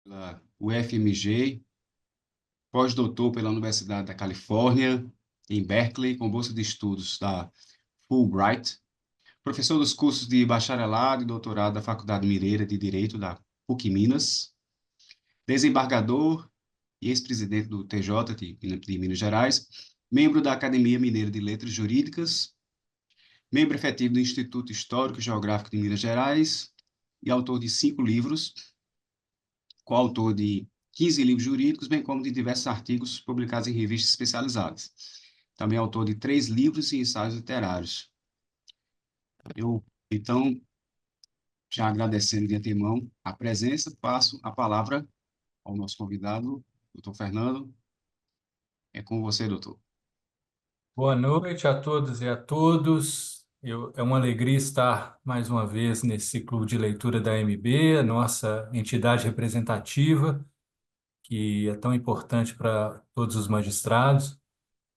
pela UFMG, pós-doutor pela Universidade da Califórnia, em Berkeley, com bolsa de estudos da Fulbright, professor dos cursos de bacharelado e doutorado da Faculdade Mineira de Direito da PUC Minas, desembargador e ex-presidente do TJ de Minas Gerais, membro da Academia Mineira de Letras Jurídicas, membro efetivo do Instituto Histórico e Geográfico de Minas Gerais e autor de 5 livros, coautor de 15 livros jurídicos, bem como de diversos artigos publicados em revistas especializadas. Também é autor de 3 livros e ensaios literários. Então, já agradecendo de antemão a presença, passo a palavra ao nosso convidado, doutor Fernando. É com você, doutor. Boa noite a todos e a todos. É uma alegria estar mais uma vez nesse clube de leitura da AMB, a nossa entidade representativa, que é tão importante para todos os magistrados.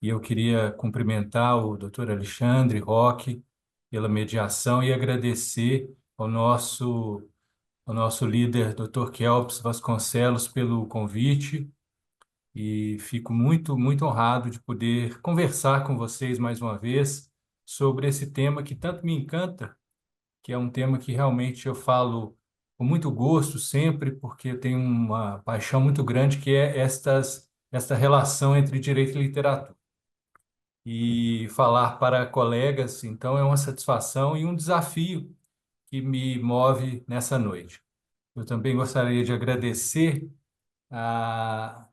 E eu queria cumprimentar o doutor Alexandre Roque pela mediação e agradecer ao nosso líder, doutor Kelps Vasconcelos, pelo convite e fico muito, muito honrado de poder conversar com vocês mais uma vez sobre esse tema que tanto me encanta, que é um tema que realmente eu falo com muito gosto sempre, porque eu tenho uma paixão muito grande que é esta relação entre direito e literatura. E falar para colegas, então, é uma satisfação e um desafio que me move nessa noite. Eu também gostaria de agradecer a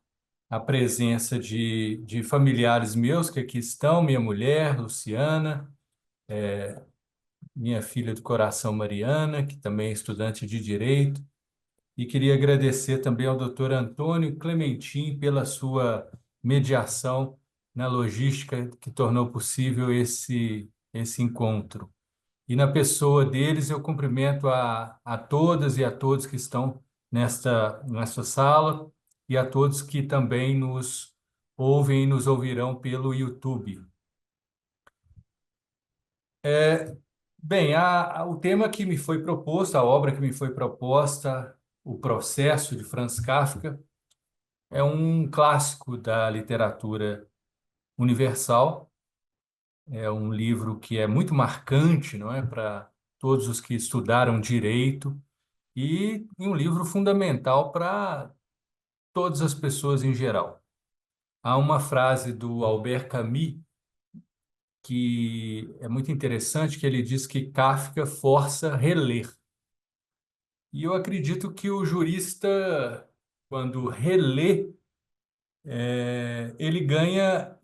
a presença de familiares meus que aqui estão, minha mulher, Luciana, minha filha do coração, Mariana, que também é estudante de Direito, e queria agradecer também ao doutor Antônio Clementim pela sua mediação na logística que tornou possível esse encontro. E na pessoa deles, eu cumprimento a todas e a todos que estão nesta sala e a todos que também nos ouvem e nos ouvirão pelo YouTube. Bem, o tema que me foi proposto, a obra que me foi proposta, O Processo de Franz Kafka, é um clássico da literatura universal. É um livro que é muito marcante, não é, para todos os que estudaram direito e um livro fundamental para todas as pessoas em geral. Há uma frase do Albert Camus que é muito interessante, que ele diz que Kafka força reler. E eu acredito que o jurista, quando relê, ele ganha,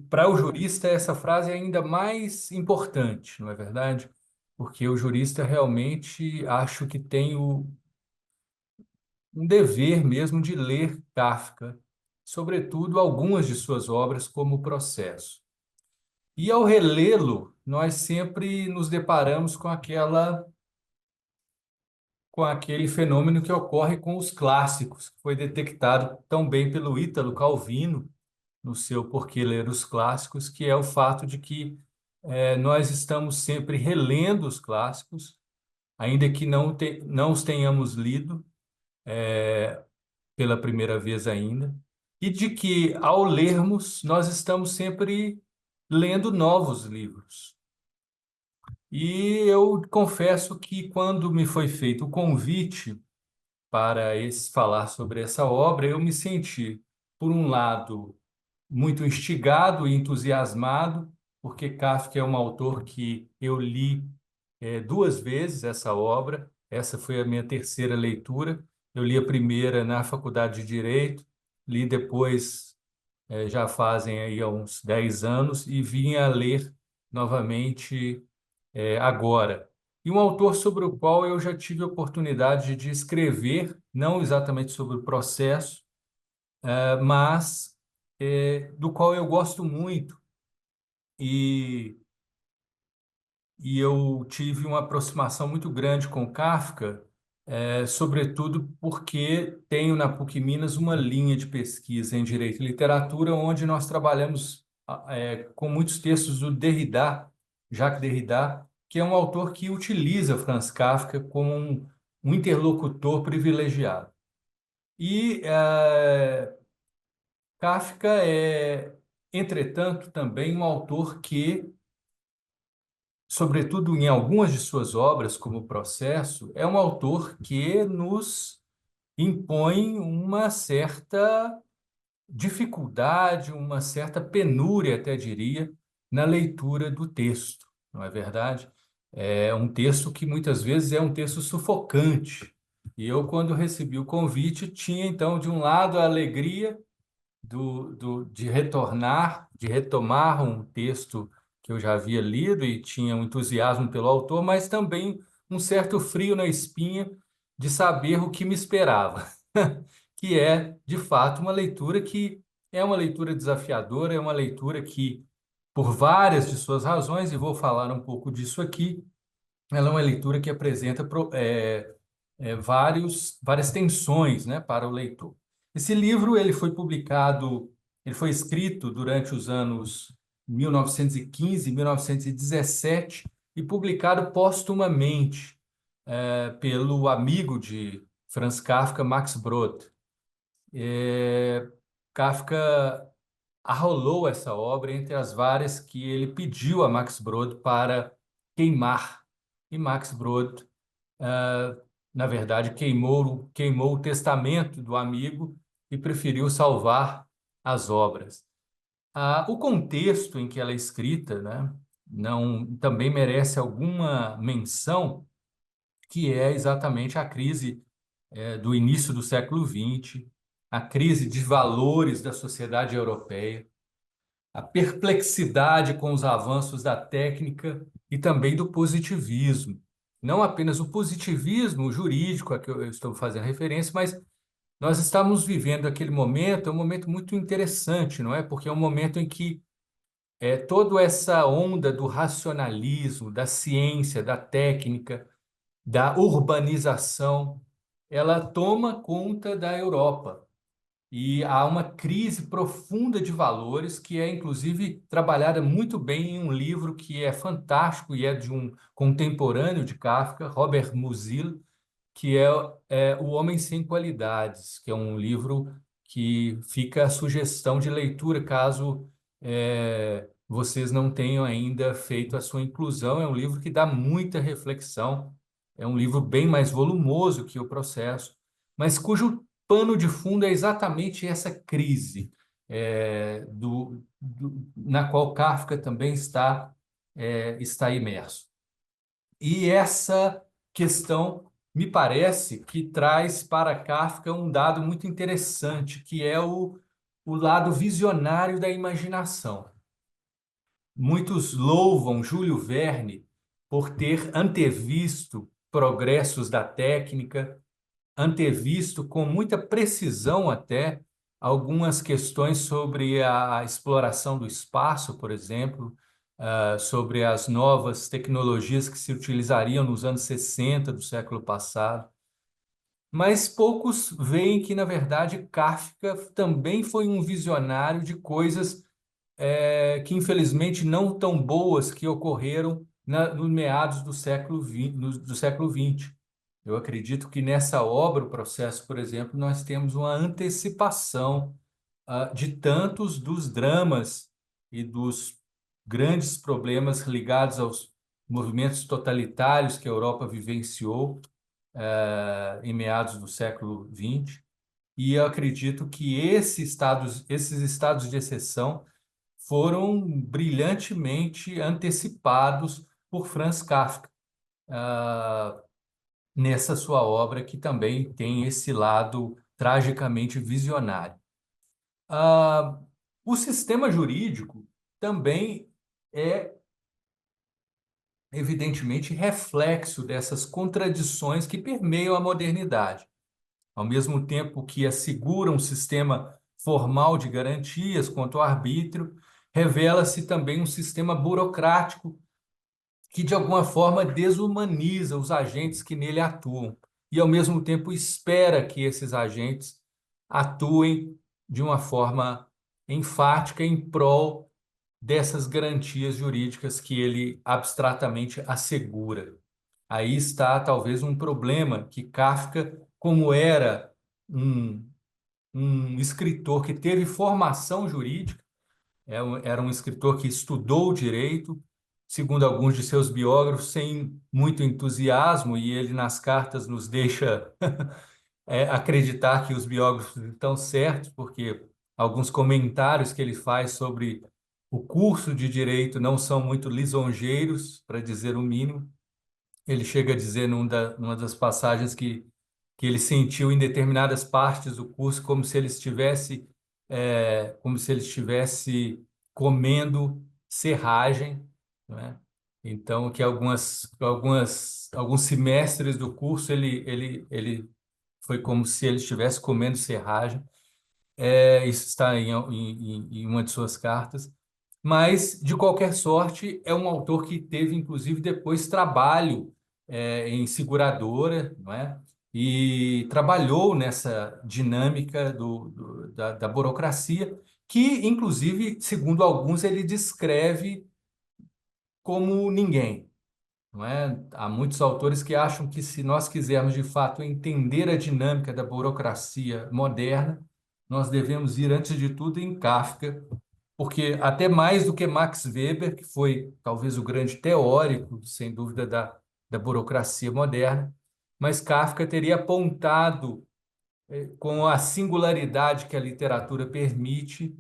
para o jurista essa frase é ainda mais importante, não é verdade? Porque o jurista realmente acho que tem um dever mesmo de ler Kafka, sobretudo algumas de suas obras, como O Processo. E ao relê-lo, nós sempre nos deparamos com aquele fenômeno que ocorre com os clássicos, que foi detectado tão bem pelo Ítalo Calvino no seu Por que Ler os Clássicos, que é o fato de que nós estamos sempre relendo os clássicos, ainda que não os tenhamos lido pela primeira vez ainda, e de que, ao lermos, nós estamos sempre lendo novos livros. E eu confesso que, quando me foi feito o convite para falar sobre essa obra, eu me senti, por um lado, muito instigado e entusiasmado, porque Kafka é um autor que eu li 2 vezes essa obra. Essa foi a minha terceira leitura. Eu li a primeira na Faculdade de Direito, li depois, já fazem aí uns 10 anos, e vim a ler novamente agora. E um autor sobre o qual eu já tive a oportunidade de escrever, não exatamente sobre o processo, mas do qual eu gosto muito e, e eu tive uma aproximação muito grande com Kafka, sobretudo porque tenho na PUC Minas uma linha de pesquisa em Direito e Literatura, onde nós trabalhamos com muitos textos do Derrida, Jacques Derrida, que é um autor que utiliza Franz Kafka como um interlocutor privilegiado. E Kafka é, entretanto, também um autor que, sobretudo em algumas de suas obras, como o Processo, é um autor que nos impõe uma certa dificuldade, uma certa penúria, até diria, na leitura do texto, não é verdade? É um texto que muitas vezes é um texto sufocante. E eu, quando recebi o convite, tinha então, de um lado, a alegria de retornar, de retomar um texto que eu já havia lido e tinha um entusiasmo pelo autor, mas também um certo frio na espinha de saber o que me esperava, que é, de fato, uma leitura que é uma leitura desafiadora, é uma leitura que, por várias de suas razões, e vou falar um pouco disso aqui, ela é uma leitura que apresenta várias tensões, né, para o leitor. Esse livro ele foi publicado, ele foi escrito durante os anos 1915 e 1917 e publicado póstumamente pelo amigo de Franz Kafka, Max Brod. Kafka arrolou essa obra entre as várias que ele pediu a Max Brod para queimar. E Max Brod na verdade, queimou o testamento do amigo e preferiu salvar as obras. O contexto em que ela é escrita, né, não, também merece alguma menção, que é exatamente a crise do início do século XX, a crise de valores da sociedade europeia, a perplexidade com os avanços da técnica e também do positivismo. Não apenas o positivismo jurídico a que eu estou fazendo referência, mas nós estamos vivendo aquele momento, é um momento muito interessante, não é? Porque é um momento em que toda essa onda do racionalismo, da ciência, da técnica, da urbanização, ela toma conta da Europa. E há uma crise profunda de valores que é, inclusive, trabalhada muito bem em um livro que é fantástico e é de um contemporâneo de Kafka, Robert Musil, que é O Homem Sem Qualidades, que é um livro que fica a sugestão de leitura caso vocês não tenham ainda feito a sua inclusão. É um livro que dá muita reflexão, é um livro bem mais volumoso que o Processo, mas cujo pano de fundo é exatamente essa crise na qual Kafka também está imerso. E essa questão me parece que traz para Kafka um dado muito interessante, que é o lado visionário da imaginação. Muitos louvam Júlio Verne por ter antevisto progressos da técnica, antevisto com muita precisão até algumas questões sobre a exploração do espaço, por exemplo, sobre as novas tecnologias que se utilizariam nos anos 60 do século passado. Mas poucos veem que, na verdade, Kafka também foi um visionário de coisas que, infelizmente, não tão boas que ocorreram nos meados do século XX. Eu acredito que nessa obra, o Processo, por exemplo, nós temos uma antecipação de tantos dos dramas e dos grandes problemas ligados aos movimentos totalitários que a Europa vivenciou em meados do século XX. E eu acredito que esses estados de exceção foram brilhantemente antecipados por Franz Kafka nessa sua obra, que também tem esse lado tragicamente visionário. Ah, o sistema jurídico também é, evidentemente, reflexo dessas contradições que permeiam a modernidade. Ao mesmo tempo que assegura um sistema formal de garantias quanto ao arbítrio, revela-se também um sistema burocrático que, de alguma forma, desumaniza os agentes que nele atuam e, ao mesmo tempo, espera que esses agentes atuem de uma forma enfática em prol dessas garantias jurídicas que ele abstratamente assegura. Aí está talvez um problema que Kafka, como era um, um escritor que teve formação jurídica, era um escritor que estudou direito, segundo alguns de seus biógrafos, sem muito entusiasmo, e ele nas cartas nos deixa acreditar que os biógrafos estão certos, porque alguns comentários que ele faz sobre o curso de direito não são muito lisonjeiros, para dizer o mínimo. Ele chega a dizer numa das passagens que ele sentiu em determinadas partes do curso como se ele estivesse comendo serragem, né? Então, que alguns semestres do curso ele foi como se ele estivesse comendo serragem. Isso está em uma de suas cartas. Mas, de qualquer sorte, é um autor que teve, inclusive, depois trabalho em seguradora, não é? E trabalhou nessa dinâmica da burocracia, que, inclusive, segundo alguns, ele descreve como ninguém, não é? Há muitos autores que acham que se nós quisermos de fato entender a dinâmica da burocracia moderna, nós devemos ir antes de tudo em Kafka, porque até mais do que Max Weber, que foi talvez o grande teórico, sem dúvida, da burocracia moderna, mas Kafka teria apontado, com a singularidade que a literatura permite,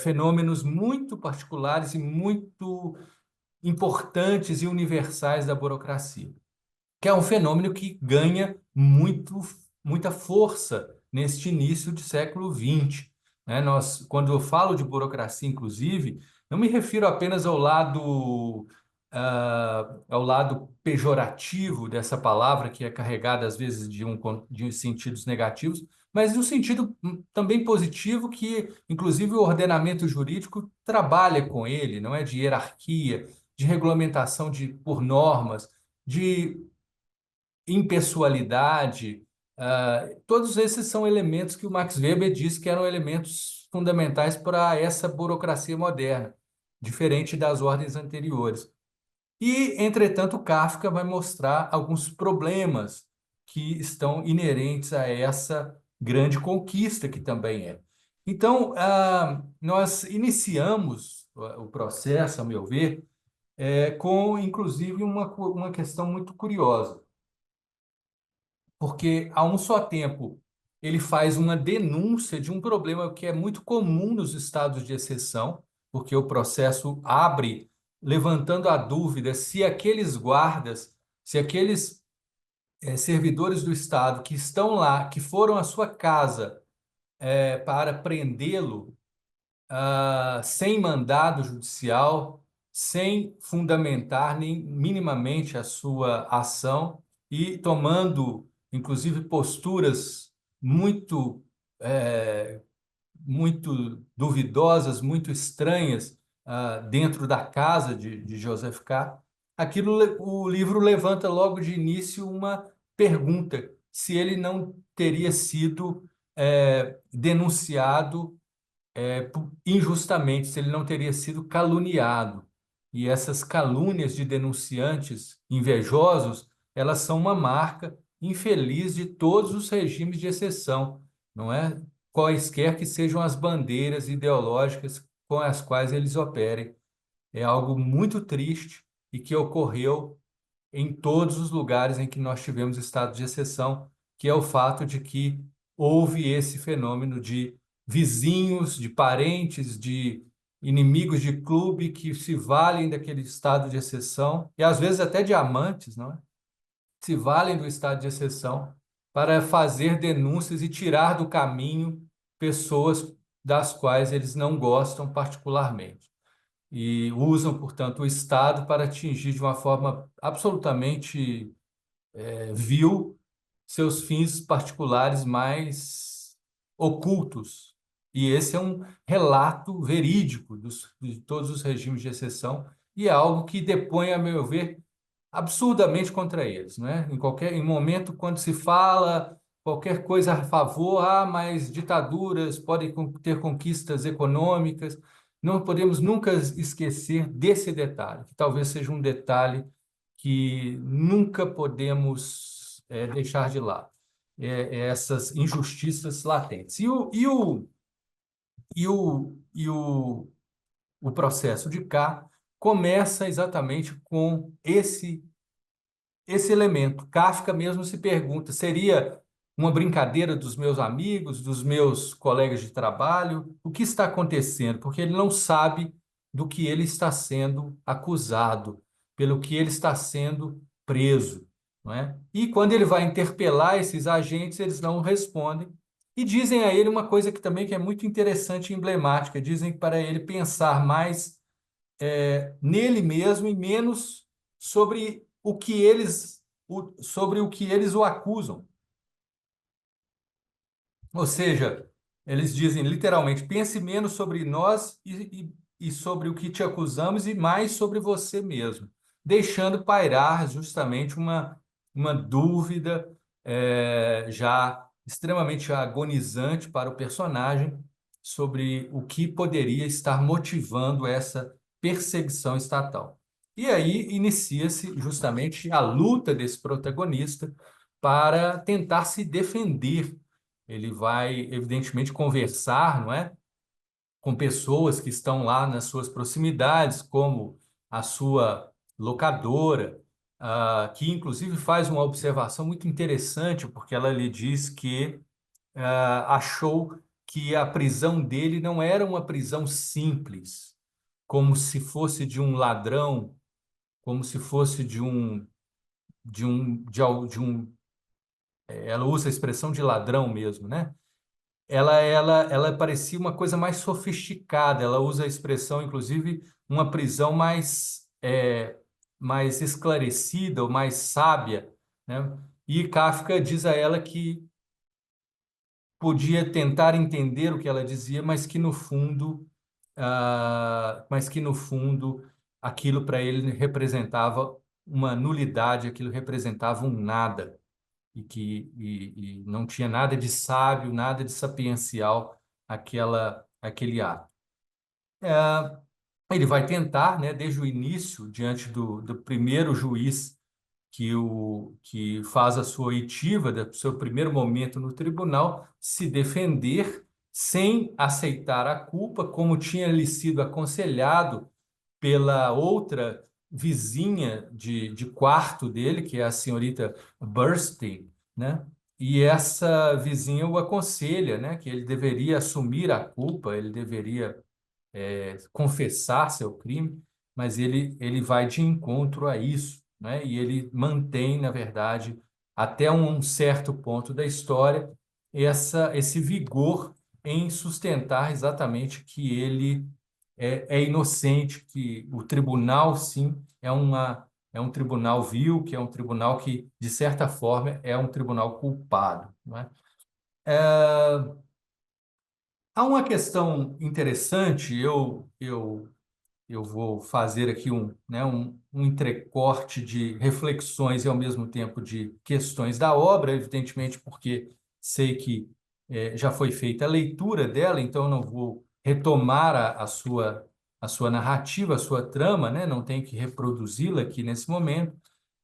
fenômenos muito particulares e muito importantes e universais da burocracia, que é um fenômeno que ganha muita força neste início de século XX, né? Quando eu falo de burocracia, inclusive, não me refiro apenas ao lado pejorativo dessa palavra, que é carregada às vezes de sentidos negativos, mas de um sentido também positivo que, inclusive, o ordenamento jurídico trabalha com ele, não é? De hierarquia, de regulamentação por normas, de impessoalidade. Todos esses são elementos que o Max Weber disse que eram elementos fundamentais para essa burocracia moderna, diferente das ordens anteriores. E, entretanto, Kafka vai mostrar alguns problemas que estão inerentes a essa grande conquista que também é. Então, nós iniciamos o processo, a meu ver, com, inclusive, uma questão muito curiosa, porque, a um só tempo, ele faz uma denúncia de um problema que é muito comum nos estados de exceção, porque o processo abre levantando a dúvida se aqueles guardas, se aqueles servidores do Estado que estão lá, que foram à sua casa para prendê-lo, sem mandado judicial, sem fundamentar nem minimamente a sua ação e tomando, inclusive, posturas muito, eh, muito duvidosas, muito estranhas, dentro da casa de Joseph K. O livro levanta logo de início uma pergunta: se ele não teria sido denunciado injustamente, se ele não teria sido caluniado. E essas calúnias de denunciantes invejosos, elas são uma marca infeliz de todos os regimes de exceção, não é? Quaisquer que sejam as bandeiras ideológicas com as quais eles operem. É algo muito triste e que ocorreu em todos os lugares em que nós tivemos estado de exceção, que é o fato de que houve esse fenômeno de vizinhos, de parentes, de inimigos de clube que se valem daquele estado de exceção, e às vezes até de amantes, não é? Se valem do estado de exceção para fazer denúncias e tirar do caminho pessoas das quais eles não gostam particularmente e usam, portanto, o Estado para atingir de uma forma absolutamente vil seus fins particulares mais ocultos. E esse é um relato verídico de todos os regimes de exceção e é algo que depõe, a meu ver, absurdamente contra eles, né? Em momento, quando se fala qualquer coisa a favor, mas ditaduras podem ter conquistas econômicas, não podemos nunca esquecer desse detalhe, que talvez seja um detalhe que nunca podemos deixar de lado. essas injustiças latentes. E o processo de K começa exatamente com esse elemento. Kafka mesmo se pergunta: seria uma brincadeira dos meus amigos, dos meus colegas de trabalho? O que está acontecendo? Porque ele não sabe do que ele está sendo acusado, pelo que ele está sendo preso, não é? E quando ele vai interpelar esses agentes, eles não respondem. E dizem a ele uma coisa que também que é muito interessante e emblemática. Dizem para ele pensar mais nele mesmo e menos sobre sobre o que eles o acusam. Ou seja, eles dizem literalmente: pense menos sobre nós e sobre o que te acusamos e mais sobre você mesmo, deixando pairar justamente uma dúvida já extremamente agonizante para o personagem sobre o que poderia estar motivando essa perseguição estatal. E aí inicia-se justamente a luta desse protagonista para tentar se defender. Ele vai, evidentemente, conversar, não é, com pessoas que estão lá nas suas proximidades, como a sua locadora, que inclusive faz uma observação muito interessante, porque ela lhe diz que achou que a prisão dele não era uma prisão simples, como se fosse de um ladrão, como se fosse de um, ela usa a expressão de ladrão mesmo, né? Ela parecia uma coisa mais sofisticada. Ela usa a expressão, inclusive, uma prisão mais esclarecida ou mais sábia, né? E Kafka diz a ela que podia tentar entender o que ela dizia, mas que no fundo aquilo para ele representava uma nulidade, aquilo representava um nada e não tinha nada de sábio, nada de sapiencial aquele ato. Ele vai tentar, né, desde o início, diante do primeiro juiz que faz a sua oitiva, do seu primeiro momento no tribunal, se defender sem aceitar a culpa, como tinha lhe sido aconselhado pela outra vizinha de quarto dele, que é a senhorita Burstein, né? E essa vizinha o aconselha, né, que ele deveria assumir a culpa, ele deveria confessar seu crime, mas ele vai de encontro a isso, né? E ele mantém, na verdade, até um certo ponto da história, esse vigor em sustentar exatamente que ele é inocente, que o tribunal, sim, é um tribunal vil, que é um tribunal que, de certa forma, é um tribunal culpado, não é? Há uma questão interessante. Eu vou fazer aqui um entrecorte de reflexões e, ao mesmo tempo, de questões da obra, evidentemente, porque sei que já foi feita a leitura dela, então eu não vou retomar a sua narrativa, a sua trama, né? Não tenho que reproduzi-la aqui nesse momento,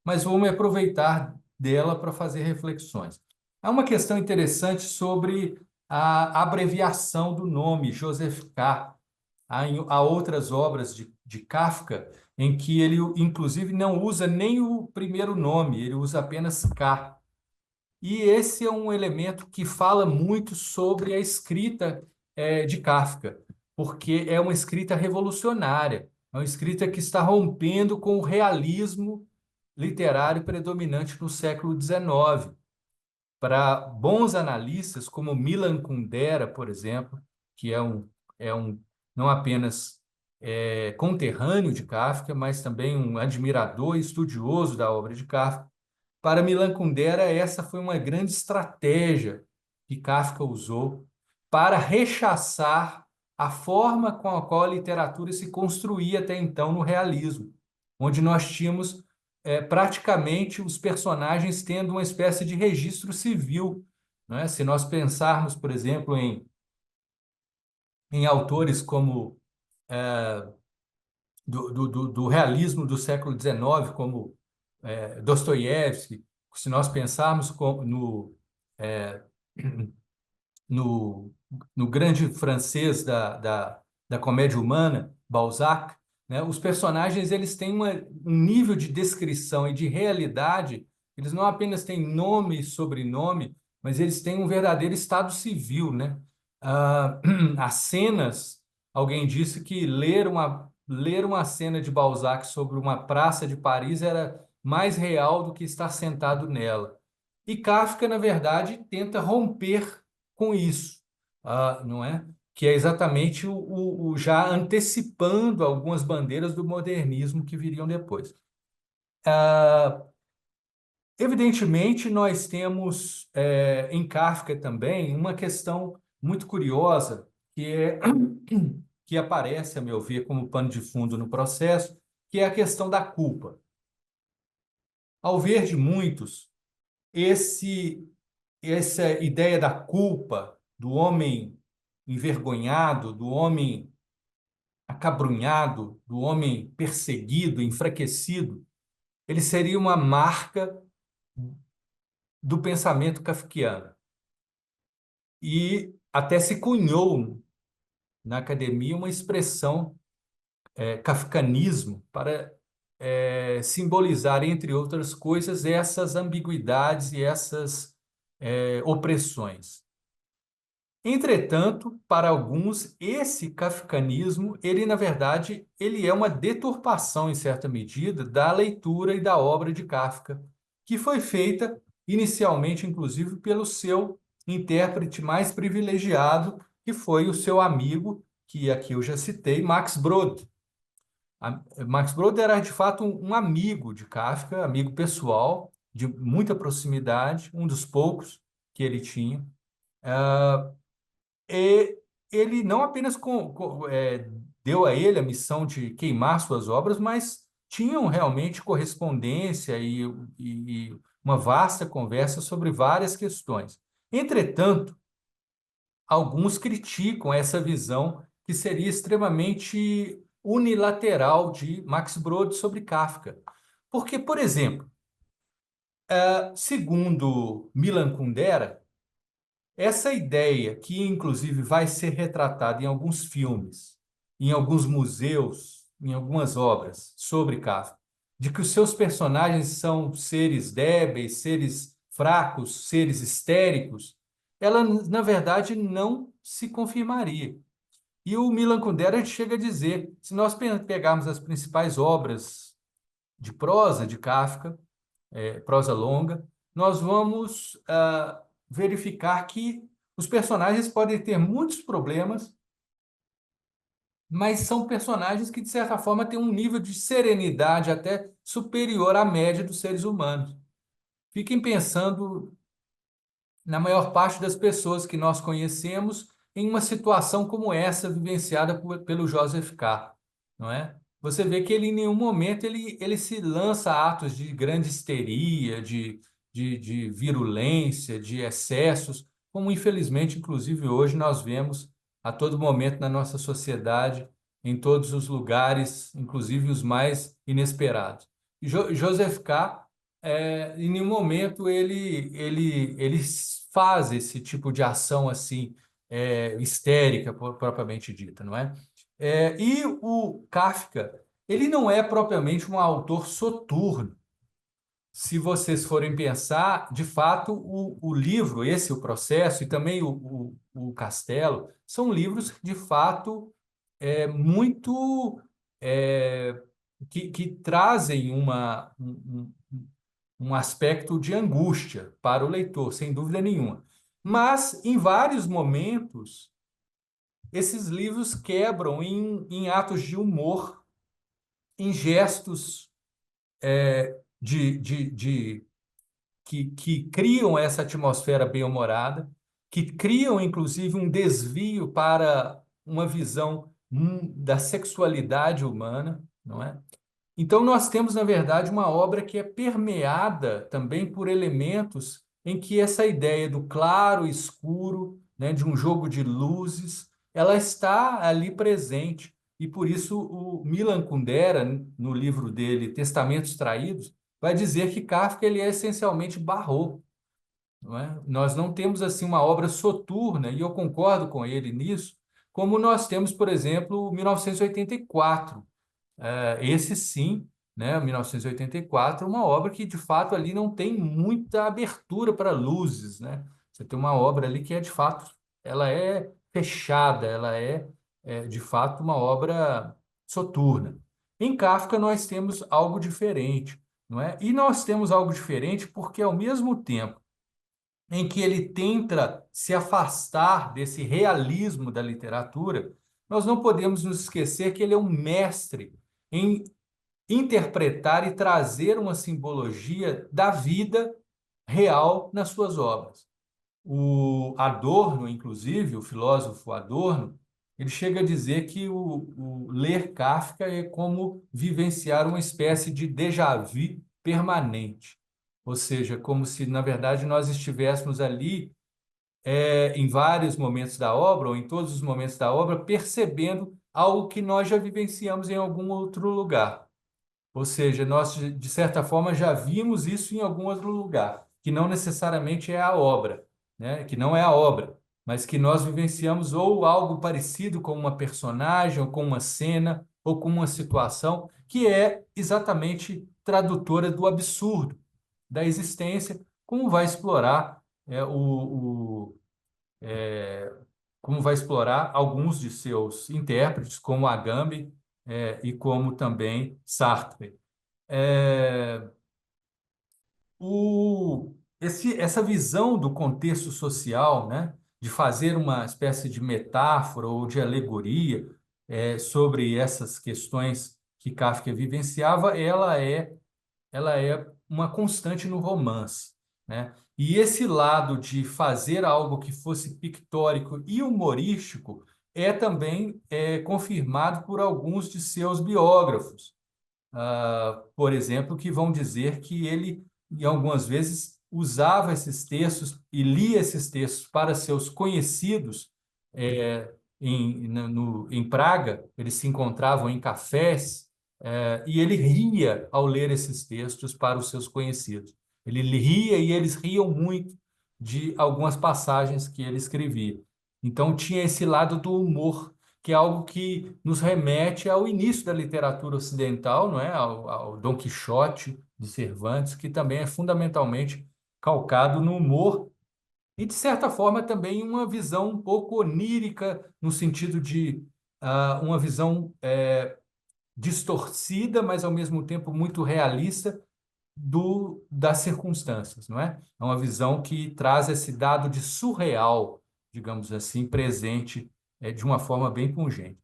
mas vou me aproveitar dela para fazer reflexões. Há uma questão interessante sobre a abreviação do nome, Joseph K. Há outras obras de Kafka em que ele, inclusive, não usa nem o primeiro nome, ele usa apenas K. E esse é um elemento que fala muito sobre a escrita de Kafka, porque é uma escrita revolucionária, é uma escrita que está rompendo com o realismo literário predominante no século XIX. Para bons analistas, como Milan Kundera, por exemplo, que é um não apenas conterrâneo de Kafka, mas também um admirador e estudioso da obra de Kafka, para Milan Kundera, essa foi uma grande estratégia que Kafka usou para rechaçar a forma com a qual a literatura se construía até então no realismo, onde nós tínhamos praticamente os personagens tendo uma espécie de registro civil, né? Se nós pensarmos, por exemplo, em autores como do realismo do século XIX, como Dostoiévski, se nós pensarmos no, no grande francês da comédia humana, Balzac, né? Os personagens eles têm um nível de descrição e de realidade, eles não apenas têm nome e sobrenome, mas eles têm um verdadeiro estado civil, né? Ah, as cenas, alguém disse que ler uma cena de Balzac sobre uma praça de Paris era mais real do que estar sentado nela. E Kafka, na verdade, tenta romper com isso, não é? Que é exatamente já antecipando algumas bandeiras do modernismo que viriam depois. Evidentemente, nós temos em Kafka também uma questão muito curiosa que é que aparece, a meu ver, como pano de fundo no processo, que é a questão da culpa. Ao ver de muitos, esse essa ideia da culpa, do homem envergonhado, do homem acabrunhado, do homem perseguido, enfraquecido, ele seria uma marca do pensamento kafkiano. E até se cunhou na academia uma expressão, kafkanismo, para simbolizar, entre outras coisas, essas ambiguidades e essas opressões. Entretanto, para alguns, esse kafkanismo, ele na verdade, ele é uma deturpação em certa medida da leitura e da obra de Kafka, que foi feita inicialmente, inclusive, pelo seu intérprete mais privilegiado, que foi o seu amigo, que aqui eu já citei, Max Brod. Max Brod era de fato um amigo de Kafka, amigo pessoal, de muita proximidade, um dos poucos que ele tinha. E ele não apenas deu a ele a missão de queimar suas obras, mas tinham realmente correspondência e uma vasta conversa sobre várias questões. Entretanto, alguns criticam essa visão que seria extremamente unilateral de Max Brod sobre Kafka. Porque, por exemplo, segundo Milan Kundera, essa ideia, que inclusive vai ser retratada em alguns filmes, em alguns museus, em algumas obras sobre Kafka, de que os seus personagens são seres débeis, seres fracos, seres histéricos, ela, na verdade, não se confirmaria. E o Milan Kundera chega a dizer, se nós pegarmos as principais obras de prosa de Kafka, prosa longa, nós vamos verificar que os personagens podem ter muitos problemas, mas são personagens que, de certa forma, têm um nível de serenidade até superior à média dos seres humanos. Fiquem pensando na maior parte das pessoas que nós conhecemos em uma situação como essa vivenciada pelo Joseph K., não é? Você vê que ele em nenhum momento ele se lança a atos de grande histeria, de virulência, de excessos, como infelizmente, inclusive hoje nós vemos a todo momento na nossa sociedade, em todos os lugares, inclusive os mais inesperados. Joseph K., em nenhum momento ele faz esse tipo de ação assim, histérica, propriamente dita, não é? E o Kafka, ele não é propriamente um autor soturno. Se vocês forem pensar, de fato, o livro, o processo, e também o Castelo, são livros, de fato, muito que trazem um aspecto de angústia para o leitor, sem dúvida nenhuma. Mas, em vários momentos, esses livros quebram em atos de humor, em gestos de que criam essa atmosfera bem-humorada, que criam, inclusive, um desvio para uma visão da sexualidade humana, não é? Então, nós temos, na verdade, uma obra que é permeada também por elementos em que essa ideia do claro e escuro, né, de um jogo de luzes, ela está ali presente. E por isso o Milan Kundera, no livro dele Testamentos Traídos, vai dizer que Kafka ele é essencialmente barroco. não é? Nós não temos assim uma obra soturna, e eu concordo com ele nisso, como nós temos, por exemplo, 1984. Esse sim, né, 1984, uma obra que de fato ali não tem muita abertura para luzes, né? Você tem uma obra ali que é de fato, ela é fechada, ela é de fato uma obra soturna. Em Kafka nós temos algo diferente, não é? E nós temos algo diferente porque ao mesmo tempo em que ele tenta se afastar desse realismo da literatura, nós não podemos nos esquecer que ele é um mestre em interpretar e trazer uma simbologia da vida real nas suas obras. O Adorno, inclusive, o filósofo Adorno, ele chega a dizer que o ler Kafka é como vivenciar uma espécie de déjà vu permanente. Ou seja, como se, na verdade, nós estivéssemos ali, em vários momentos da obra, ou em todos os momentos da obra, percebendo algo que nós já vivenciamos em algum outro lugar. Ou seja, nós, de certa forma, já vimos isso em algum outro lugar, que não necessariamente é a obra, né? Que não é a obra, mas que nós vivenciamos ou algo parecido com uma personagem, ou com uma cena, ou com uma situação, que é exatamente tradutora do absurdo da existência, como vai explorar como vai explorar alguns de seus intérpretes, como Agamben, e como também Sartre. É, essa visão do contexto social, né, de fazer uma espécie de metáfora ou de alegoria sobre essas questões que Kafka vivenciava, ela é uma constante no romance, né? E esse lado de fazer algo que fosse pictórico e humorístico é também confirmado por alguns de seus biógrafos, por exemplo, que vão dizer que ele, em algumas vezes, usava esses textos e lia esses textos para seus conhecidos em Praga. Eles se encontravam em cafés, e ele ria ao ler esses textos para os seus conhecidos. Ele ria e eles riam muito de algumas passagens que ele escrevia. Então, tinha esse lado do humor, que é algo que nos remete ao início da literatura ocidental, não é? Ao Dom Quixote de Cervantes, que também é fundamentalmente calcado no humor e, de certa forma, também uma visão um pouco onírica, no sentido de uma visão distorcida, mas ao mesmo tempo muito realista das circunstâncias, não é? É uma visão que traz esse dado de surreal, digamos assim, presente de uma forma bem pungente.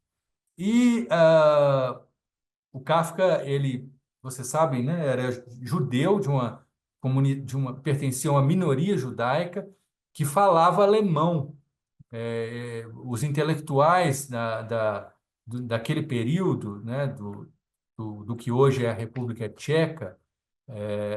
E o Kafka, ele, vocês sabem, né, era judeu pertencia a uma minoria judaica que falava alemão. Os intelectuais daquele período, né, do que hoje é a República Tcheca,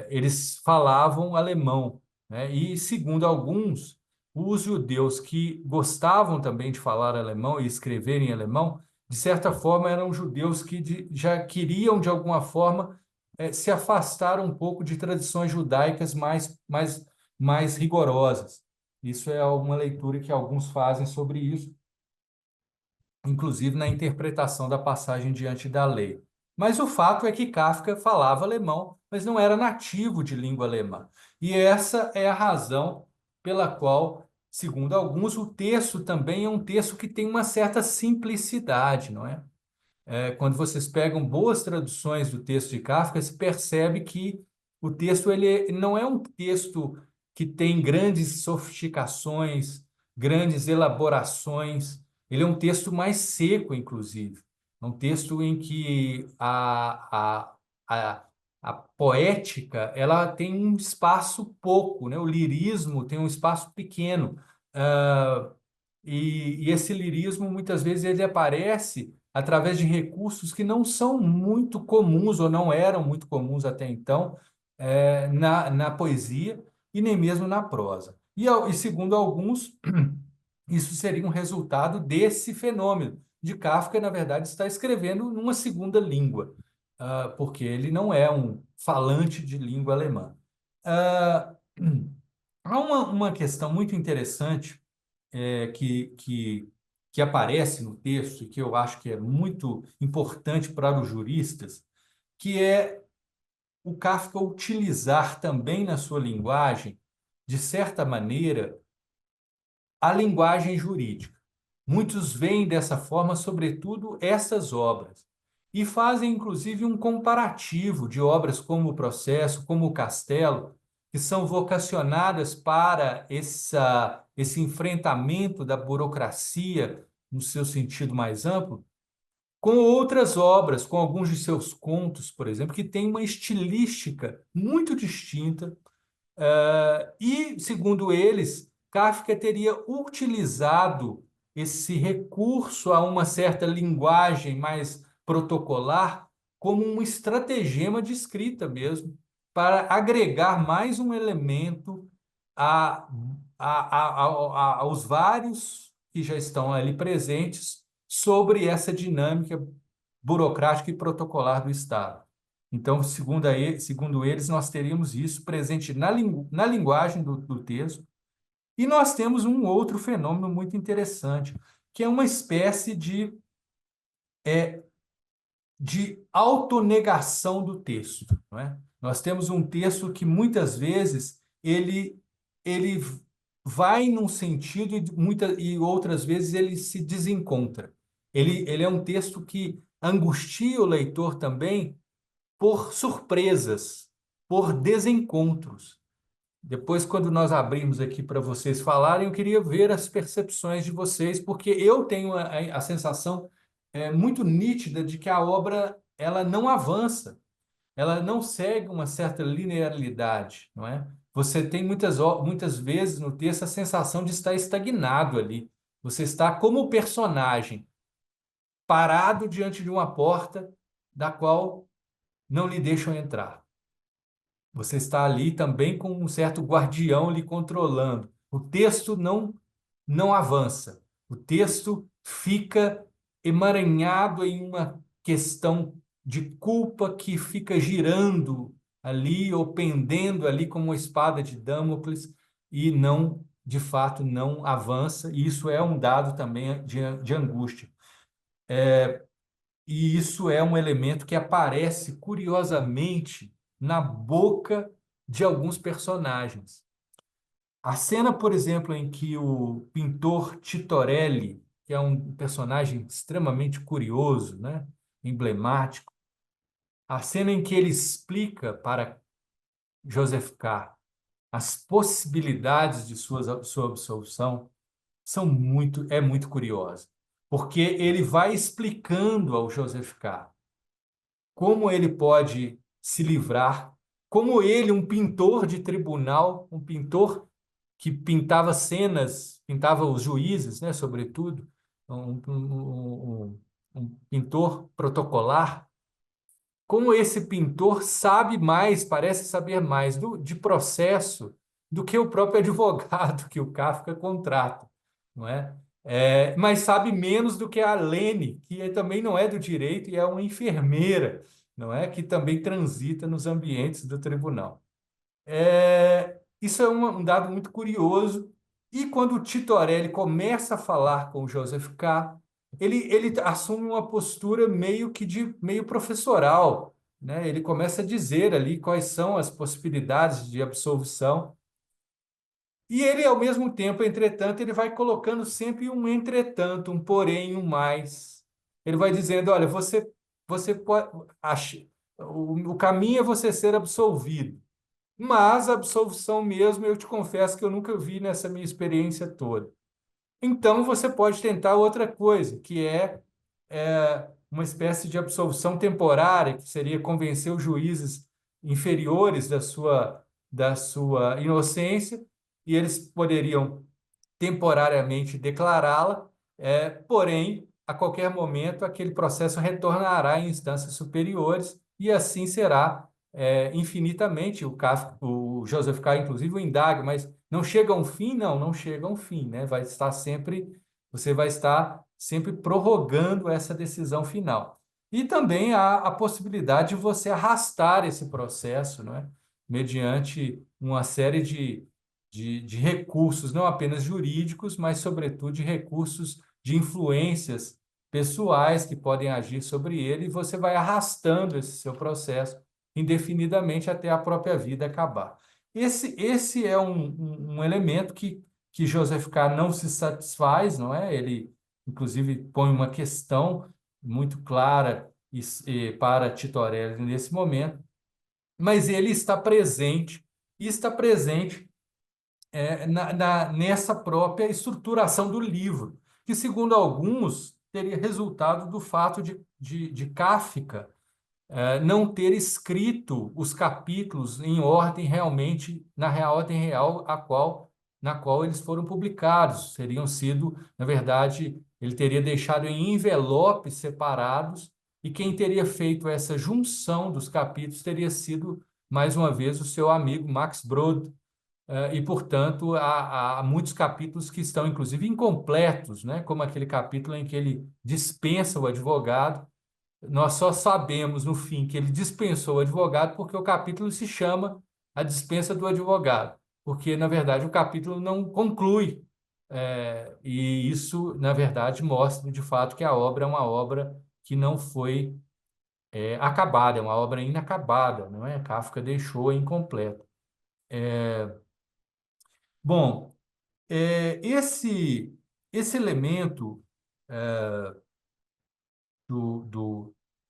eles falavam alemão, né? E, segundo alguns, os judeus que gostavam também de falar alemão e escrever em alemão, de certa forma, eram judeus que já queriam, de alguma forma, se afastar um pouco de tradições judaicas mais rigorosas. Isso é uma leitura que alguns fazem sobre isso, inclusive na interpretação da passagem diante da lei. Mas o fato é que Kafka falava alemão, mas não era nativo de língua alemã. E essa é a razão pela qual, segundo alguns, o texto também é um texto que tem uma certa simplicidade, não é? Quando vocês pegam boas traduções do texto de Kafka, se percebe que o texto ele não é um texto que tem grandes sofisticações, grandes elaborações. Ele é um texto mais seco, inclusive. É um texto em que a poética ela tem um espaço pouco, né? O lirismo tem um espaço pequeno. Ah, e esse lirismo, muitas vezes, ele aparece através de recursos que não são muito comuns ou não eram muito comuns até então na poesia e nem mesmo na prosa. E segundo alguns, isso seria um resultado desse fenômeno de Kafka, na verdade, estar escrevendo numa segunda língua, porque ele não é um falante de língua alemã. Ah, Há uma questão muito interessante que aparece no texto e que eu acho que é muito importante para os juristas, que é o Kafka utilizar também na sua linguagem, de certa maneira, a linguagem jurídica. Muitos veem dessa forma, sobretudo, essas obras, e fazem, inclusive, um comparativo de obras como o Processo, como o Castelo, que são vocacionadas para esse enfrentamento da burocracia no seu sentido mais amplo, com outras obras, com alguns de seus contos, por exemplo, que têm uma estilística muito distinta e, segundo eles, Kafka teria utilizado esse recurso a uma certa linguagem mais protocolar como um estratagema de escrita mesmo, para agregar mais um elemento a, aos vários que já estão ali presentes sobre essa dinâmica burocrática e protocolar do Estado. Então, segundo eles, nós teríamos isso presente na linguagem do texto, e nós temos um outro fenômeno muito interessante, que é uma espécie de autonegação do texto, não é? Nós temos um texto que muitas vezes ele vai num sentido e outras vezes ele se desencontra. Ele é um texto que angustia o leitor também por surpresas, por desencontros. Depois, quando nós abrimos aqui para vocês falarem, eu queria ver as percepções de vocês, porque eu tenho a sensação muito nítida de que a obra ela não avança, ela não segue uma certa linearidade, não é? Você tem muitas vezes no texto a sensação de estar estagnado ali. Você está como personagem, parado diante de uma porta da qual não lhe deixam entrar. Você está ali também com um certo guardião lhe controlando. O texto não avança. O texto fica emaranhado em uma questão de culpa que fica girando ali ou pendendo ali como uma espada de Damocles e não, de fato, não avança. E isso é um dado também de angústia. E isso é um elemento que aparece curiosamente na boca de alguns personagens. A cena, por exemplo, em que o pintor Titorelli, que é um personagem extremamente curioso, né, emblemático, a cena em que ele explica para Joseph K. as possibilidades de sua absolução é muito curiosa, porque ele vai explicando ao Joseph K. como ele pode se livrar, como ele, um pintor de tribunal, um pintor que pintava cenas, pintava os juízes, né, sobretudo, um pintor protocolar, como esse pintor sabe mais, parece saber mais de processo do que o próprio advogado que o Kafka contrata, não é? Mas sabe menos do que a Lene, também não é do direito e é uma enfermeira, não é? Que também transita nos ambientes do tribunal. Isso é um dado muito curioso. E quando o Tito Orelli começa a falar com o Joseph K., ele assume uma postura meio professoral, né? Ele começa a dizer ali quais são as possibilidades de absolvição. E ele, ao mesmo tempo, entretanto, ele vai colocando sempre um entretanto, um porém, um mais. Ele vai dizendo, olha, você pode, o caminho é você ser absolvido. Mas a absolvição mesmo, eu te confesso que eu nunca vi nessa minha experiência toda. Então, você pode tentar outra coisa, que é uma espécie de absolvição temporária, que seria convencer os juízes inferiores da sua inocência, e eles poderiam temporariamente declará-la, porém, a qualquer momento, aquele processo retornará em instâncias superiores e assim será infinitamente. O Joseph K., inclusive, o indaga, mas não chega a um fim? Não, não chega a um fim, né? Você vai estar sempre prorrogando essa decisão final. E também há a possibilidade de você arrastar esse processo, não é? Mediante uma série de recursos, não apenas jurídicos, mas, sobretudo, de recursos de influências pessoais que podem agir sobre ele, e você vai arrastando esse seu processo indefinidamente até a própria vida acabar. Esse é um elemento que Joseph K. não se satisfaz, não é? Ele, inclusive, põe uma questão muito clara para Titorelli nesse momento, mas ele está presente, e está presente nessa própria estruturação do livro, que, segundo alguns, teria resultado do fato de Kafka não ter escrito os capítulos em ordem realmente, ordem real na qual eles foram publicados. Seriam sido, na verdade, ele teria deixado em envelopes separados, e quem teria feito essa junção dos capítulos teria sido, mais uma vez, o seu amigo Max Brod, e, portanto, há muitos capítulos que estão, inclusive, incompletos, né? Como aquele capítulo em que ele dispensa o advogado. Nós só sabemos, no fim, que ele dispensou o advogado porque o capítulo se chama A Dispensa do Advogado, porque, na verdade, o capítulo não conclui. E isso, na verdade, mostra, de fato, que a obra é uma obra que não foi acabada, é uma obra inacabada, não é? Kafka deixou incompleta. Bom, esse elemento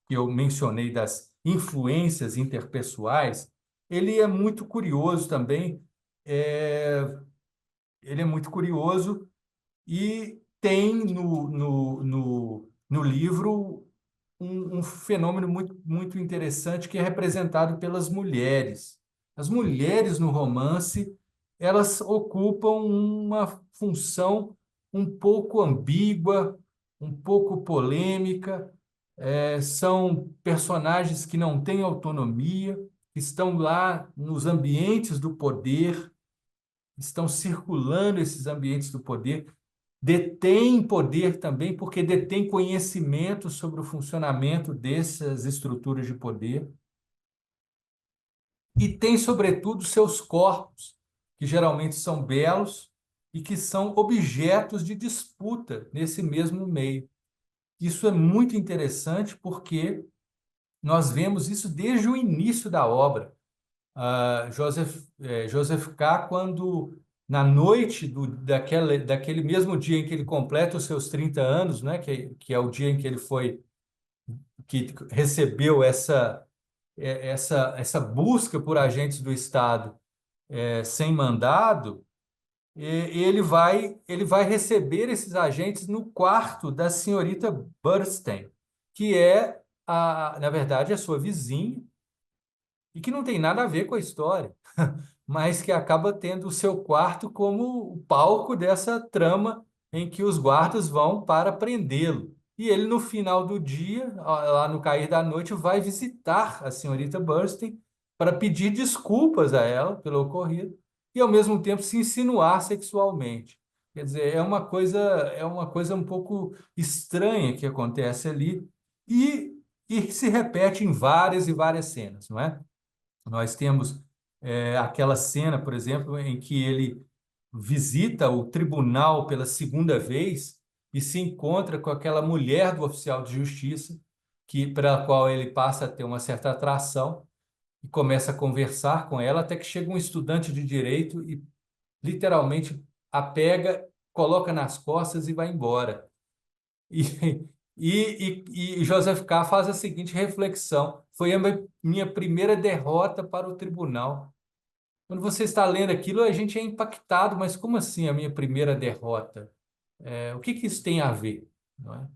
que eu mencionei das influências interpessoais, ele é muito curioso também. é, Ele é muito curioso e tem no livro um fenômeno muito interessante que é representado pelas mulheres. As mulheres no romance, elas ocupam uma função um pouco ambígua, um pouco polêmica, são personagens que não têm autonomia, estão lá nos ambientes do poder, estão circulando esses ambientes do poder, detêm poder também, porque detêm conhecimento sobre o funcionamento dessas estruturas de poder, e têm, sobretudo, seus corpos, que geralmente são belos e que são objetos de disputa nesse mesmo meio. Isso é muito interessante porque nós vemos isso desde o início da obra. Joseph K., quando, na noite daquele mesmo dia em que ele completa os seus 30 anos, né, que é o dia em que ele que recebeu essa busca por agentes do Estado sem mandado, ele vai receber esses agentes no quarto da senhorita Bernstein, que é, na verdade, a sua vizinha, e que não tem nada a ver com a história, mas que acaba tendo o seu quarto como o palco dessa trama em que os guardas vão para prendê-lo. E ele, no final do dia, lá no cair da noite, vai visitar a senhorita Burstyn para pedir desculpas a ela pelo ocorrido e, ao mesmo tempo, se insinuar sexualmente. Quer dizer, é uma coisa um pouco estranha que acontece ali e se repete em várias e várias cenas, não é? Nós temos aquela cena, por exemplo, em que ele visita o tribunal pela segunda vez e se encontra com aquela mulher do oficial de justiça, para a qual ele passa a ter uma certa atração e começa a conversar com ela, até que chega um estudante de direito e literalmente a pega, coloca nas costas e vai embora. E, e Joseph K. faz a seguinte reflexão: foi a minha primeira derrota para o tribunal. Quando você está lendo aquilo, a gente é impactado, mas como assim a minha primeira derrota? O que isso tem a ver? Não é?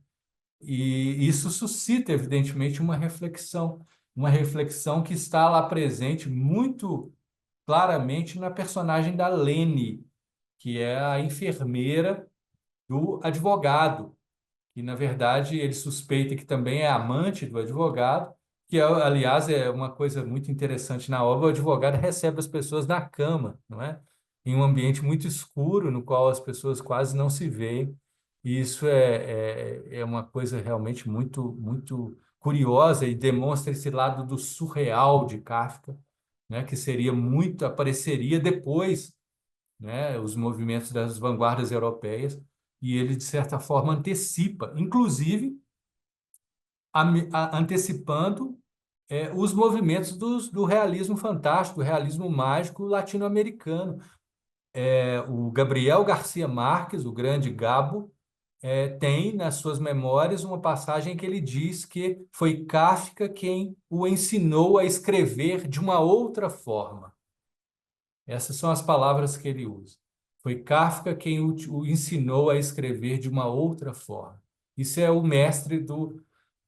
E isso suscita, evidentemente, uma reflexão que está lá presente muito claramente na personagem da Lene, que é a enfermeira do advogado, que, na verdade, ele suspeita que também é amante do advogado, que, aliás, é uma coisa muito interessante na obra. O advogado recebe as pessoas na cama, não é? Em um ambiente muito escuro, no qual as pessoas quase não se veem. E isso é uma coisa realmente muito curiosa e demonstra esse lado do surreal de Kafka, né? Que apareceria depois né, os movimentos das vanguardas europeias, e ele, de certa forma, antecipa, inclusive antecipando os movimentos do realismo fantástico, do realismo mágico latino-americano. O Gabriel Garcia Marques, o grande Gabo, tem nas suas memórias uma passagem que ele diz que foi Kafka quem o ensinou a escrever de uma outra forma. Essas são as palavras que ele usa. Foi Kafka quem o ensinou a escrever de uma outra forma. Isso é o mestre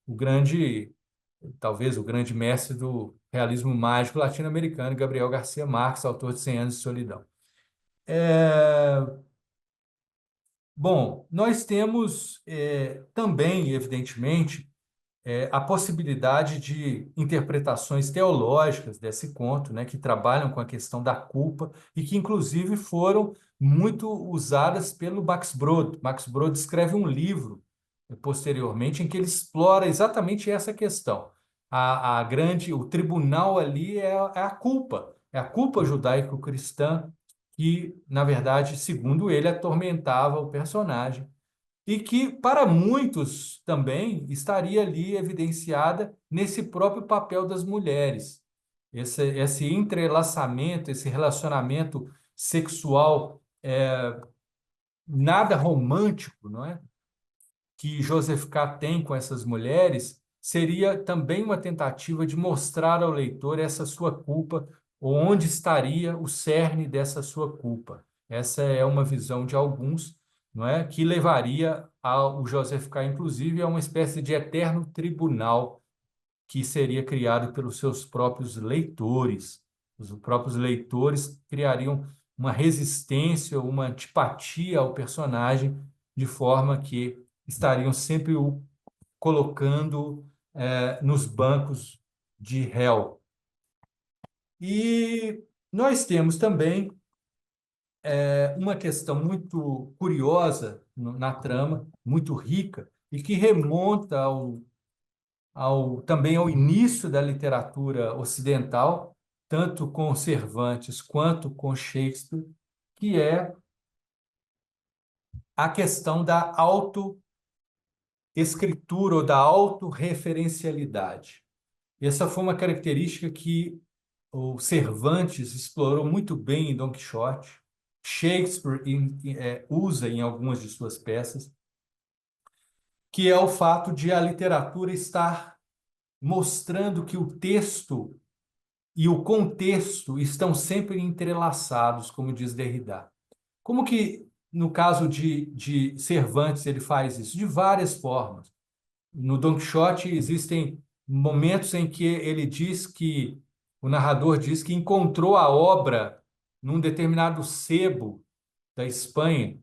o grande, talvez o grande mestre do realismo mágico latino-americano, Gabriel Garcia Marques, autor de Cem Anos de Solidão. Bom, nós temos também, evidentemente, a possibilidade de interpretações teológicas desse conto, né, que trabalham com a questão da culpa e que, inclusive, foram muito usadas pelo Max Brod. Max Brod escreve um livro, posteriormente, em que ele explora exatamente essa questão. O tribunal ali é a culpa judaico-cristã que, na verdade, segundo ele, atormentava o personagem e que, para muitos também, estaria ali evidenciada nesse próprio papel das mulheres. Esse entrelaçamento, esse relacionamento sexual nada romântico, não é? Que Joseph K. tem com essas mulheres, seria também uma tentativa de mostrar ao leitor essa sua culpa, ou onde estaria o cerne dessa sua culpa. Essa é uma visão de alguns, não é, que levaria o Joseph K., inclusive, a uma espécie de eterno tribunal que seria criado pelos seus próprios leitores. Os próprios leitores criariam uma resistência, uma antipatia ao personagem, de forma que estariam sempre o colocando nos bancos de réu. E nós temos também uma questão muito curiosa na trama, muito rica, e que remonta também ao início da literatura ocidental, tanto com Cervantes quanto com Shakespeare, que é a questão da autoescritura ou da autorreferencialidade. Essa foi uma característica que o Cervantes explorou muito bem em Don Quixote, Shakespeare usa em algumas de suas peças, que é o fato de a literatura estar mostrando que o texto e o contexto estão sempre entrelaçados, como diz Derrida. Como que, no caso de Cervantes, ele faz isso? De várias formas. No Don Quixote existem momentos em que ele diz que, o narrador diz que encontrou a obra num determinado sebo da Espanha.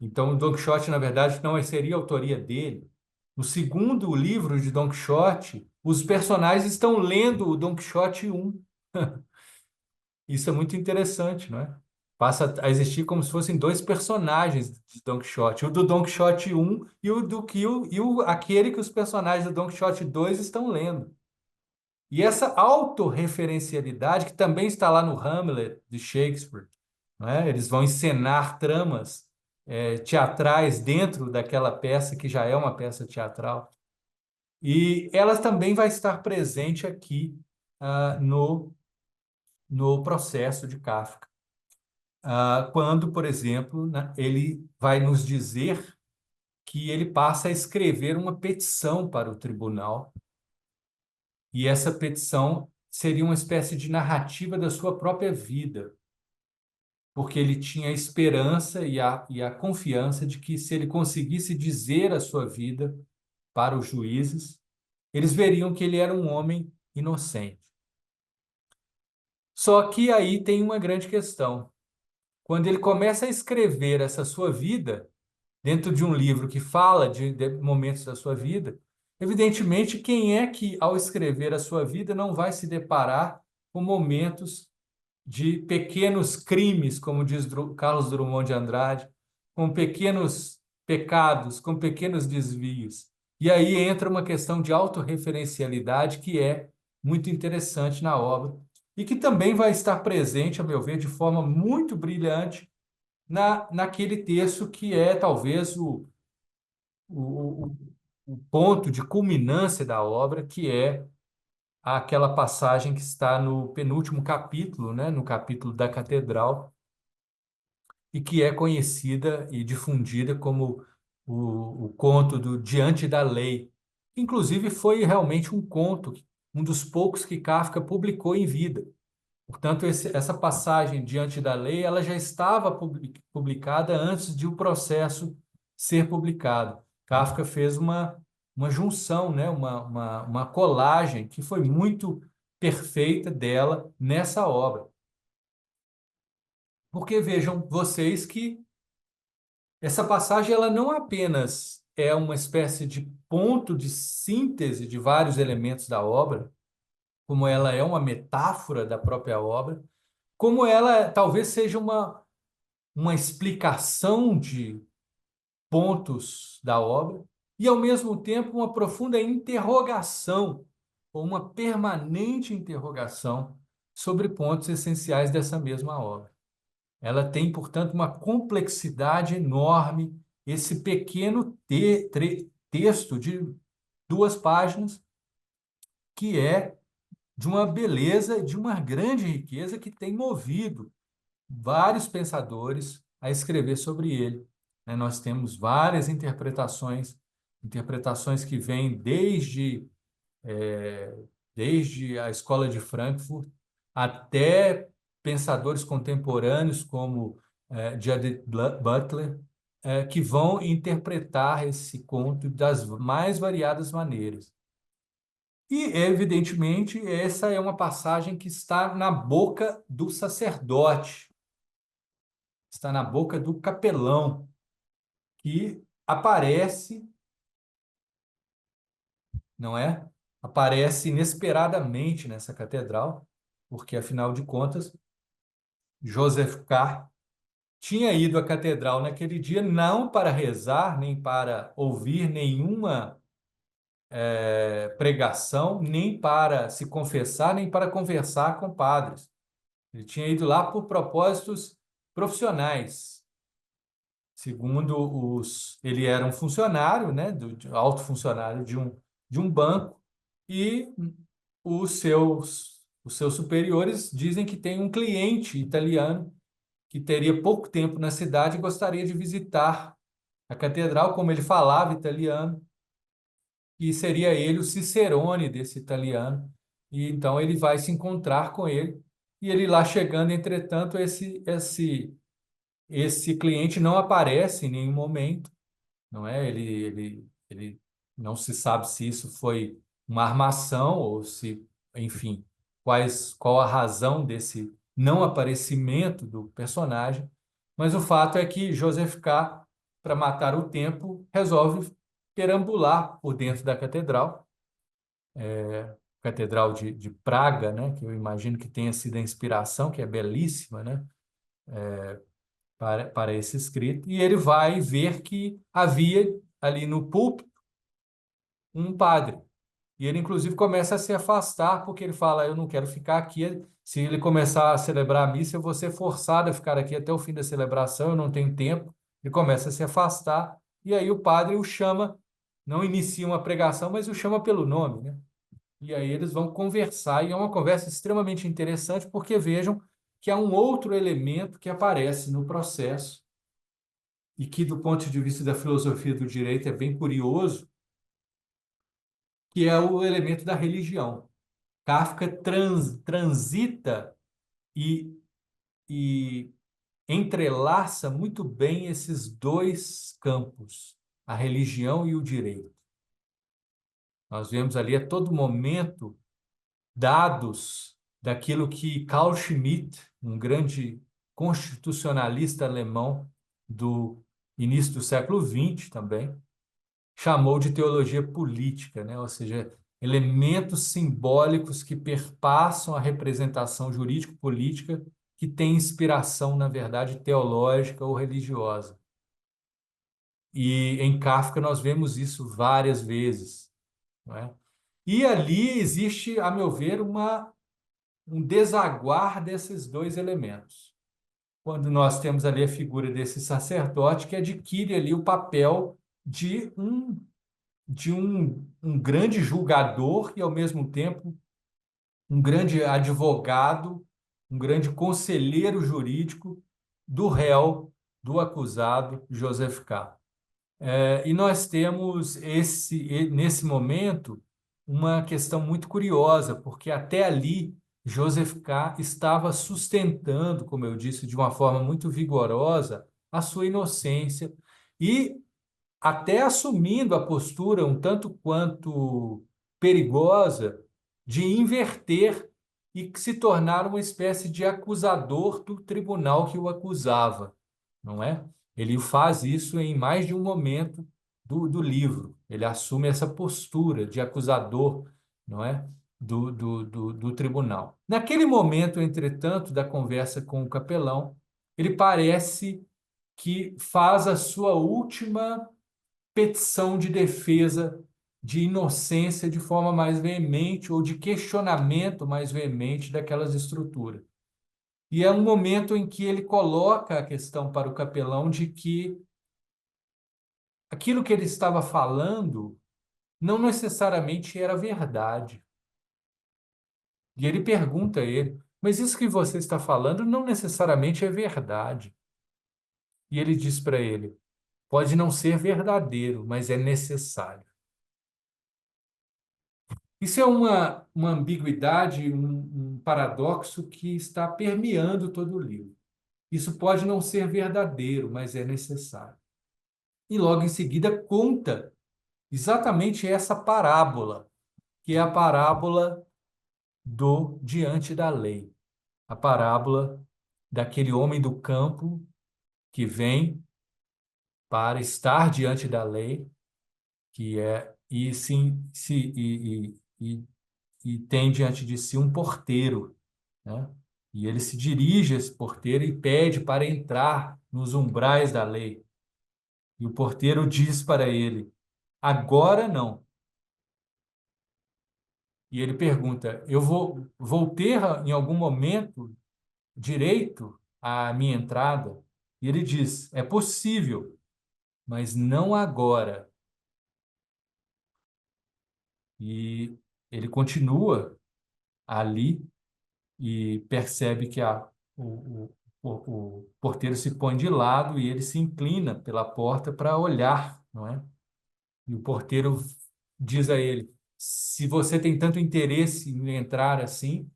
Então, o Don Quixote, na verdade, não seria autoria dele. No segundo livro de Don Quixote, os personagens estão lendo o Don Quixote 1. Isso é muito interessante, não é? Passa a existir como se fossem dois personagens de Don Quixote, o do Don Quixote 1 e aquele que os personagens do Don Quixote 2 estão lendo. E essa autorreferencialidade, que também está lá no Hamlet de Shakespeare, não é? Eles vão encenar tramas teatrais dentro daquela peça que já é uma peça teatral. E ela também vai estar presente aqui no processo de Kafka. Quando, por exemplo, né, ele vai nos dizer que ele passa a escrever uma petição para o tribunal, e essa petição seria uma espécie de narrativa da sua própria vida, porque ele tinha a esperança e a confiança de que, se ele conseguisse dizer a sua vida para os juízes, eles veriam que ele era um homem inocente. Só que aí tem uma grande questão. Quando ele começa a escrever essa sua vida, dentro de um livro que fala de momentos da sua vida, evidentemente, quem é que, ao escrever a sua vida, não vai se deparar com momentos de pequenos crimes, como diz Carlos Drummond de Andrade, com pequenos pecados, com pequenos desvios. E aí entra uma questão de autorreferencialidade que é muito interessante na obra e que também vai estar presente, a meu ver, de forma muito brilhante naquele texto que é talvez o, o, o ponto de culminância da obra, que é aquela passagem que está no penúltimo capítulo, né, no capítulo da Catedral, e que é conhecida e difundida como o conto do Diante da Lei. Inclusive, foi realmente um conto, um dos poucos que Kafka publicou em vida. Portanto, essa passagem Diante da Lei, ela já estava publicada antes de o processo ser publicado. Kafka fez uma junção, né? Uma colagem que foi muito perfeita dela nessa obra. Porque vejam vocês que essa passagem ela não apenas é uma espécie de ponto de síntese de vários elementos da obra, como ela é uma metáfora da própria obra, como ela talvez seja uma explicação de pontos da obra e, ao mesmo tempo, uma profunda interrogação, ou uma permanente interrogação sobre pontos essenciais dessa mesma obra. Ela tem, portanto, uma complexidade enorme. Esse pequeno texto de 2 páginas, que é de uma beleza, de uma grande riqueza que tem movido vários pensadores a escrever sobre ele. Né? Nós temos várias interpretações, interpretações que vêm desde a Escola de Frankfurt até pensadores contemporâneos como Judith Butler, que vão interpretar esse conto das mais variadas maneiras. E, evidentemente, essa é uma passagem que está na boca do sacerdote, está na boca do capelão, que aparece, não é? Aparece inesperadamente nessa catedral, porque, afinal de contas, Joseph K. tinha ido à catedral naquele dia não para rezar, nem para ouvir nenhuma pregação, nem para se confessar, nem para conversar com padres. Ele tinha ido lá por propósitos profissionais. Segundo ele era um funcionário, né, alto funcionário de um banco, e os seus superiores dizem que tem um cliente italiano que teria pouco tempo na cidade e gostaria de visitar a catedral, como ele falava italiano, e seria ele o cicerone desse italiano. E então ele vai se encontrar com ele, e ele lá chegando, entretanto, esse cliente não aparece em nenhum momento, não é? Ele não se sabe se isso foi uma armação ou se, enfim, qual a razão desse não aparecimento do personagem, mas o fato é que Joseph K., para matar o tempo, resolve perambular por dentro da catedral, Catedral de Praga, né, que eu imagino que tenha sido a inspiração, que é belíssima, né, para esse escrito, e ele vai ver que havia ali no púlpito um padre. E ele, inclusive, começa a se afastar, porque ele fala: Eu não quero ficar aqui. Se ele começar a celebrar a missa, eu vou ser forçado a ficar aqui até o fim da celebração, eu não tenho tempo. Ele começa a se afastar, e aí o padre o chama, não inicia uma pregação, mas o chama pelo nome, né? E aí eles vão conversar, e é uma conversa extremamente interessante, porque vejam que há um outro elemento que aparece no processo, e que, do ponto de vista da filosofia do direito, é bem curioso, que é o elemento da religião. Kafka transita e, e entrelaça muito bem esses dois campos, a religião e o direito. Nós vemos ali a todo momento dados daquilo que Carl Schmitt, um grande constitucionalista alemão do início do século XX também, chamou de teologia política, né? Ou seja, elementos simbólicos que perpassam a representação jurídico-política, que tem inspiração, na verdade, teológica ou religiosa. E em Kafka nós vemos isso várias vezes, não é? E ali existe, a meu ver, um desaguar desses dois elementos. quando nós temos ali a figura desse sacerdote que adquire ali o papel de um grande julgador e, ao mesmo tempo, um grande advogado, um grande conselheiro jurídico do réu, do acusado Joseph K. E nós temos nesse momento uma questão muito curiosa, porque até ali Joseph K. estava sustentando, como eu disse, de uma forma muito vigorosa, a sua inocência e até assumindo a postura um tanto quanto perigosa de inverter e se tornar uma espécie de acusador do tribunal que o acusava, não é? Ele faz isso em mais de um momento do livro. Ele assume essa postura de acusador, não é? Do tribunal. Naquele momento, entretanto, da conversa com o capelão, ele parece que faz a sua última petição de defesa de inocência de forma mais veemente ou de questionamento mais veemente daquelas estruturas. E é um momento em que ele coloca a questão para o capelão de que aquilo que ele estava falando não necessariamente era verdade. E ele pergunta a ele, mas isso que você está falando não necessariamente é verdade. E ele diz para ele, pode não ser verdadeiro, mas é necessário. Isso é uma ambiguidade, um paradoxo que está permeando todo o livro. Isso pode não ser verdadeiro, mas é necessário. E logo em seguida conta exatamente essa parábola, que é a parábola do diante da lei. A parábola daquele homem do campo que vem para estar diante da lei, que é e tem diante de si um porteiro, né? E ele se dirige a esse porteiro e pede para entrar nos umbrais da lei. E o porteiro diz para ele: agora não. E ele pergunta: eu vou ter em algum momento direito à minha entrada? E ele diz: é possível, mas não agora. E ele continua ali e percebe que o porteiro se põe de lado e ele se inclina pela porta para olhar, não é? E o porteiro diz a ele: se você tem tanto interesse em entrar assim,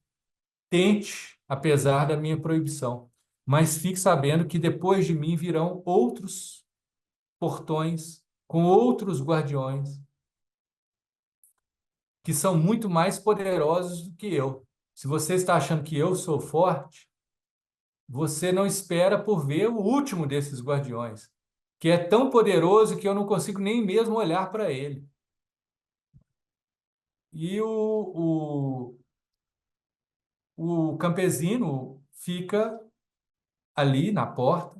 tente, apesar da minha proibição. Mas fique sabendo que depois de mim virão outros portões com outros guardiões que são muito mais poderosos do que eu. Se você está achando que eu sou forte, você não espera por ver o último desses guardiões, que é tão poderoso que eu não consigo nem mesmo olhar para ele. E o campesino fica ali na porta,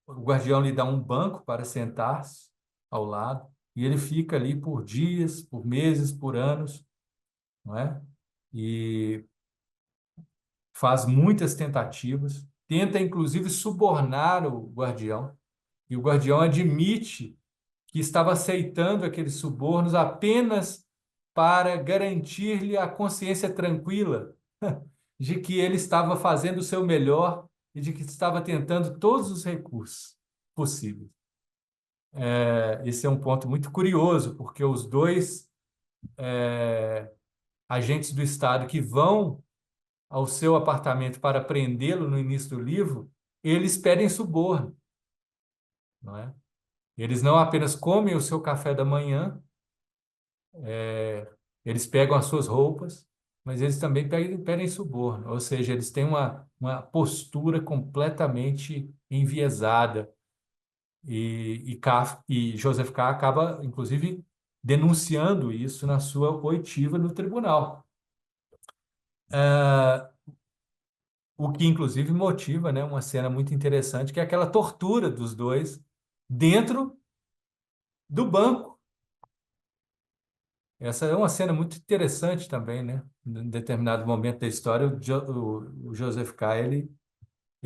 o guardião lhe dá um banco para sentar-se ao lado, e ele fica ali por dias, por meses, por anos, não é? E faz muitas tentativas, tenta inclusive subornar o guardião, e o guardião admite que estava aceitando aqueles subornos apenas para garantir-lhe a consciência tranquila de que ele estava fazendo o seu melhor e de que estava tentando todos os recursos possíveis. Esse é um ponto muito curioso, porque os dois agentes do Estado que vão ao seu apartamento para prendê-lo no início do livro, eles pedem suborno, não é? Eles não apenas comem o seu café da manhã, eles pegam as suas roupas, mas eles também pedem suborno, ou seja, eles têm uma postura completamente enviesada. E Joseph K. acaba, inclusive, denunciando isso na sua oitiva no tribunal. O que, inclusive, motiva, né, uma cena muito interessante, que é aquela tortura dos dois dentro do banco. Essa é uma cena muito interessante também, né? Em determinado momento da história, o Joseph K. Ele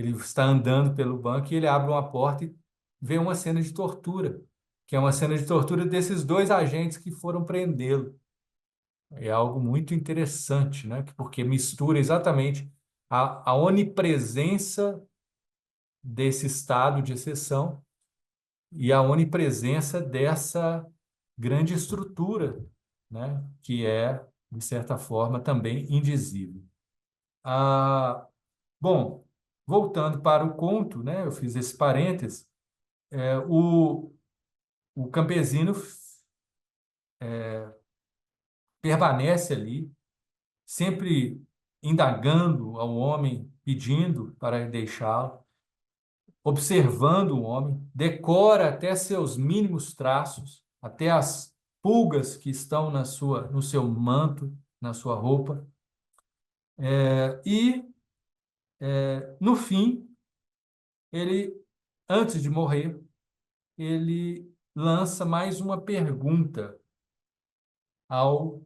Ele está andando pelo banco e ele abre uma porta e vê uma cena de tortura, que é uma cena de tortura desses dois agentes que foram prendê-lo. É algo muito interessante, né? Porque mistura exatamente a onipresença desse estado de exceção e a onipresença dessa grande estrutura, né? Que é, de certa forma, também indizível. Ah, bom, voltando para o conto, né? Eu fiz esse parênteses. O campesino permanece ali, sempre indagando ao homem, pedindo para deixá-lo, observando o homem, decora até seus mínimos traços, até as pulgas que estão no seu manto, na sua roupa. No fim, ele, antes de morrer, ele lança mais uma pergunta ao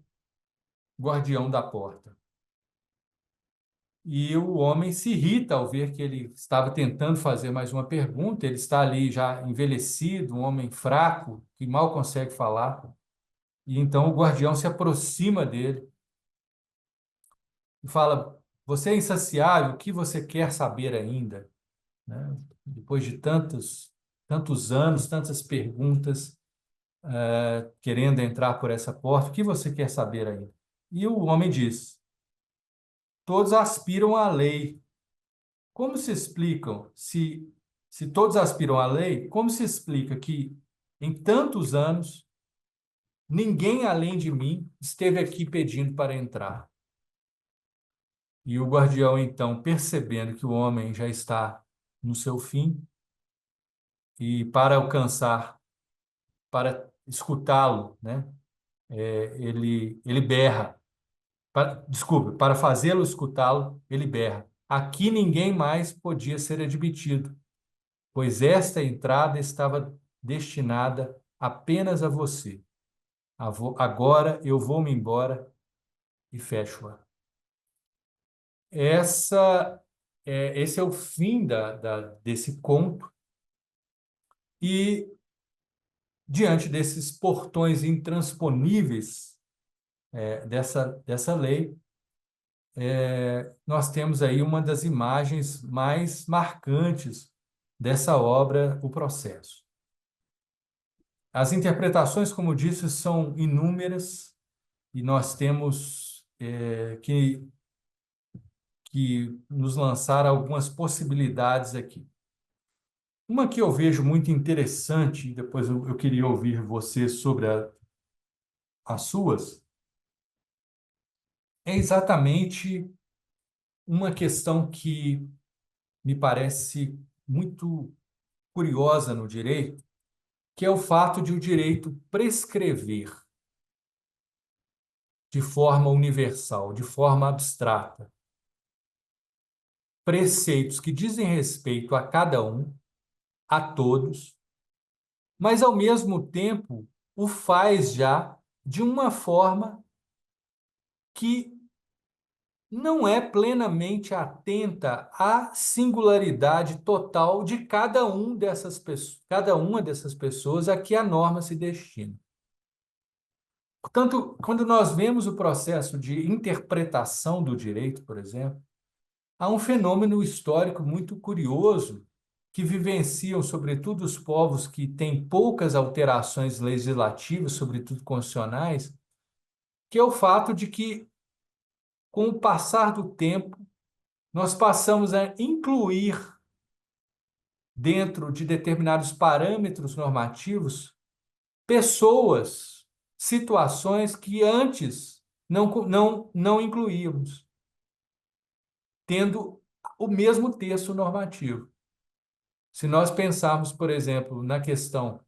guardião da porta. E o homem se irrita ao ver que ele estava tentando fazer mais uma pergunta. Ele está ali já envelhecido, um homem fraco, que mal consegue falar. E então o guardião se aproxima dele e fala: Você é insaciável, o que você quer saber ainda? Né? Depois de tantos anos, tantas perguntas, querendo entrar por essa porta, o que você quer saber ainda? E o homem diz: Todos aspiram à lei. Como se explicam, se todos aspiram à lei, como se explica que em tantos anos ninguém além de mim esteve aqui pedindo para entrar? E o guardião, então, percebendo que o homem já está no seu fim, e para alcançar, para escutá-lo, né, ele berra. Desculpe, para fazê-lo escutá-lo, ele berra. Aqui ninguém mais podia ser admitido, pois esta entrada estava destinada apenas a você. Agora eu vou-me embora e fecho-a. Esse é o fim desse conto, e diante desses portões intransponíveis dessa lei, nós temos aí uma das imagens mais marcantes dessa obra, O Processo. As interpretações, como disse, são inúmeras, e nós temos que nos lançar algumas possibilidades aqui. Uma que eu vejo muito interessante, e depois eu queria ouvir você sobre as suas, é exatamente uma questão que me parece muito curiosa no direito, que é o fato de o direito prescrever de forma universal, de forma abstrata, preceitos que dizem respeito a cada um, a todos, mas ao mesmo tempo o faz já de uma forma que não é plenamente atenta à singularidade total de cada uma dessas pessoas a que a norma se destina. Portanto, quando nós vemos o processo de interpretação do direito, por exemplo, há um fenômeno histórico muito curioso que vivenciam, sobretudo, os povos que têm poucas alterações legislativas, sobretudo constitucionais, que é o fato de que, com o passar do tempo, nós passamos a incluir dentro de determinados parâmetros normativos pessoas, situações que antes não incluíamos, tendo o mesmo texto normativo. Se nós pensarmos, por exemplo, na questão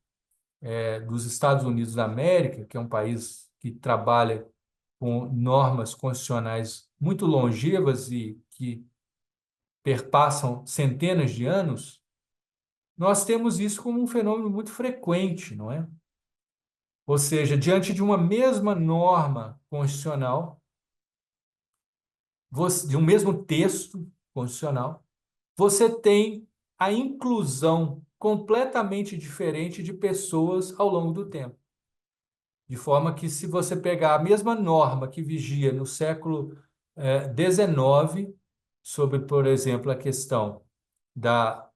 dos Estados Unidos da América, que é um país que trabalha com normas constitucionais muito longevas e que perpassam centenas de anos, nós temos isso como um fenômeno muito frequente, não é? Ou seja, diante de uma mesma norma constitucional, de um mesmo texto constitucional, você tem a inclusão completamente diferente de pessoas ao longo do tempo. De forma que, se você pegar a mesma norma que vigia no século XIX, sobre, por exemplo, a questão da,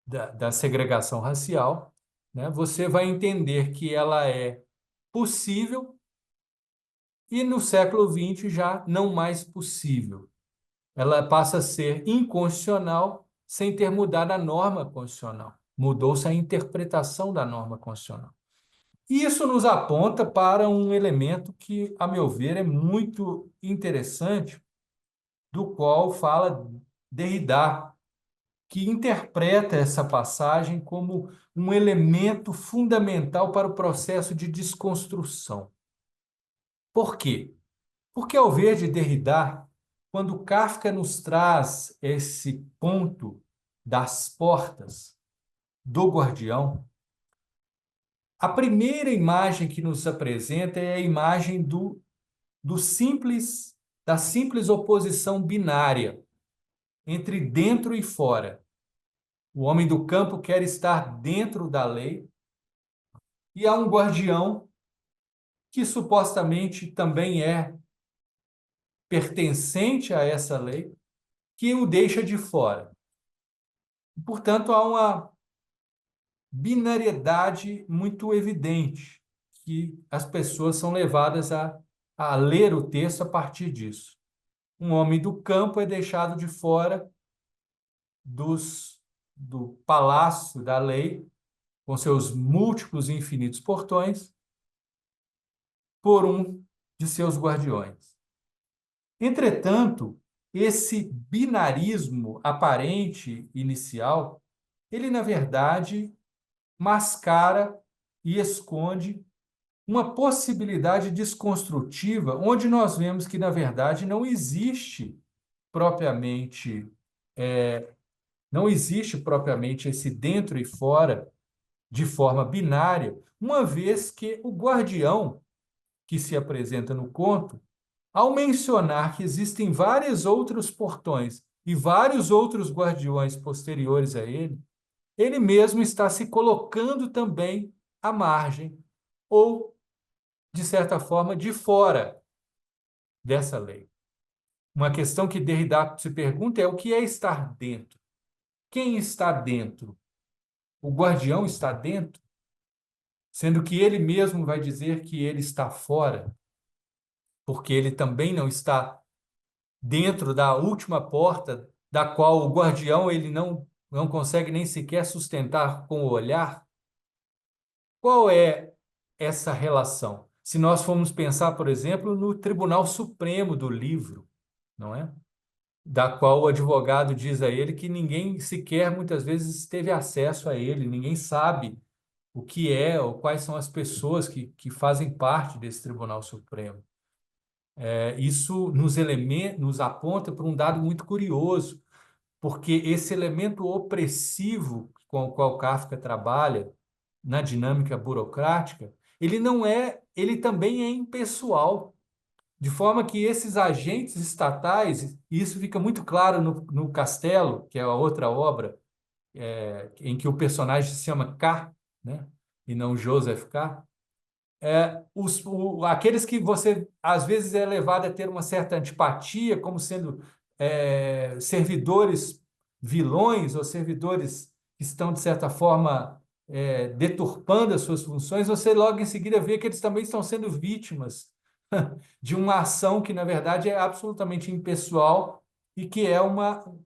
da segregação racial, né, você vai entender que ela é possível e, no século XX, já não mais possível. Ela passa a ser inconstitucional sem ter mudado a norma constitucional. Mudou-se a interpretação da norma constitucional. E isso nos aponta para um elemento que, a meu ver, é muito interessante, do qual fala Derrida, que interpreta essa passagem como um elemento fundamental para o processo de desconstrução. Por quê? Porque, ao ver de Derrida, quando Kafka nos traz esse ponto das portas do guardião, a primeira imagem que nos apresenta é a imagem da simples oposição binária entre dentro e fora. O homem do campo quer estar dentro da lei e há um guardião que supostamente também é pertencente a essa lei, que o deixa de fora. Portanto, há uma binariedade muito evidente, que as pessoas são levadas a ler o texto a partir disso. Um homem do campo é deixado de fora do palácio da lei, com seus múltiplos e infinitos portões, por um de seus guardiões. Entretanto, esse binarismo aparente inicial, ele, na verdade, mascara e esconde uma possibilidade desconstrutiva, onde nós vemos que, na verdade, propriamente, não existe propriamente esse dentro e fora de forma binária, uma vez que o guardião que se apresenta no conto, ao mencionar que existem vários outros portões e vários outros guardiões posteriores a ele, ele mesmo está se colocando também à margem ou, de certa forma, de fora dessa lei. Uma questão que Derrida se pergunta é: o que é estar dentro? Quem está dentro? O guardião está dentro? Sendo que ele mesmo vai dizer que ele está fora, porque ele também não está dentro da última porta, da qual o guardião ele não consegue nem sequer sustentar com o olhar. Qual é essa relação? Se nós formos pensar, por exemplo, no Tribunal Supremo do livro, não é? Da qual o advogado diz a ele que ninguém sequer muitas vezes teve acesso a ele, ninguém sabe o que é ou quais são as pessoas que fazem parte desse Tribunal Supremo. Isso nos aponta para um dado muito curioso, porque esse elemento opressivo com o qual Kafka trabalha na dinâmica burocrática, ele não é, ele também é impessoal, de forma que esses agentes estatais, e isso fica muito claro no Castelo, que é a outra obra, em que o personagem se chama K, né, e não Joseph K, aqueles que você às vezes é levado a ter uma certa antipatia, como sendo servidores vilões ou servidores que estão, de certa forma, deturpando as suas funções, você logo em seguida vê que eles também estão sendo vítimas de uma ação que, na verdade, é absolutamente impessoal e que é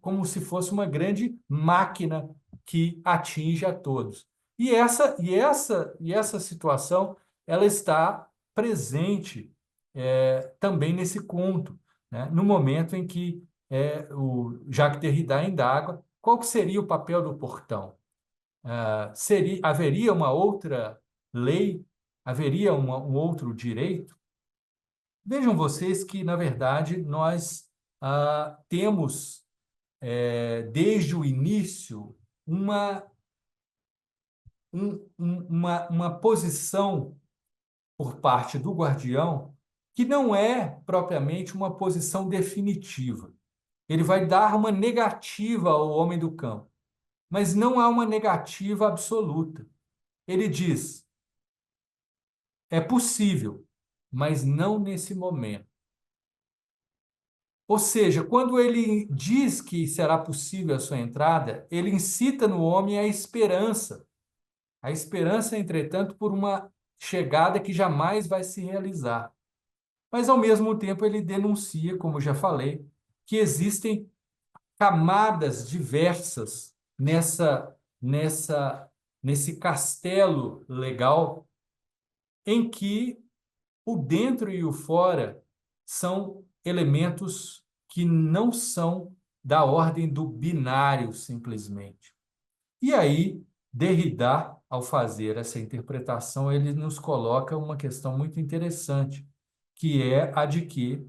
como se fosse uma grande máquina que atinge a todos. E essa situação ela está presente também nesse conto, né? No momento em que o Jacques Derrida indaga qual que seria o papel do portão. Haveria uma outra lei? Haveria um outro direito? Vejam vocês que, na verdade, nós temos, desde o início, uma posição por parte do guardião que não é propriamente uma posição definitiva. Ele vai dar uma negativa ao homem do campo, mas não há uma negativa absoluta. Ele diz: é possível, mas não nesse momento. Ou seja, quando ele diz que será possível a sua entrada, ele incita no homem a esperança. A esperança, entretanto, por uma chegada que jamais vai se realizar. Mas, ao mesmo tempo, ele denuncia, como já falei, que existem camadas diversas nesse castelo legal em que o dentro e o fora são elementos que não são da ordem do binário, simplesmente. E aí, Derrida, ao fazer essa interpretação, ele nos coloca uma questão muito interessante, que é a de que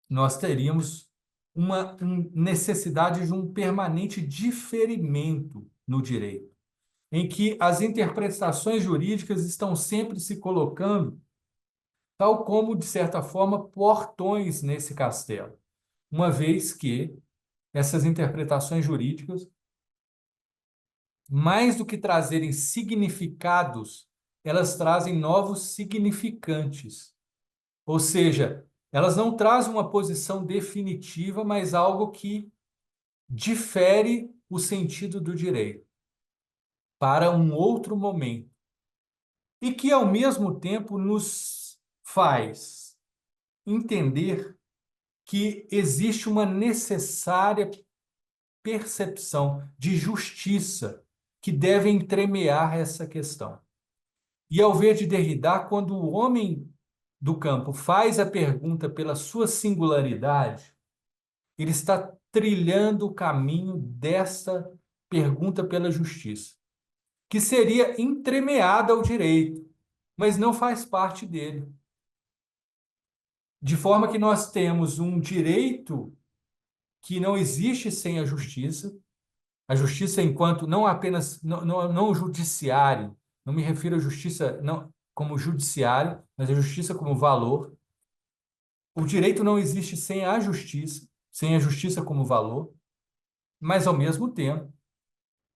nós teríamos uma necessidade de um permanente diferimento no direito, em que as interpretações jurídicas estão sempre se colocando, tal como, de certa forma, portões nesse castelo, uma vez que essas interpretações jurídicas, mais do que trazerem significados, elas trazem novos significantes. Ou seja, elas não trazem uma posição definitiva, mas algo que difere o sentido do direito para um outro momento. E que, ao mesmo tempo, nos faz entender que existe uma necessária percepção de justiça que deve entremear essa questão. E ao ver de Derrida, quando o homem do campo faz a pergunta pela sua singularidade, ele está trilhando o caminho desta pergunta pela justiça, que seria entremeada ao direito, mas não faz parte dele. De forma que nós temos um direito que não existe sem a justiça enquanto não apenas, não o judiciário, não me refiro à justiça não, como judiciário, mas a justiça como valor. O direito não existe sem a justiça como valor, mas, ao mesmo tempo,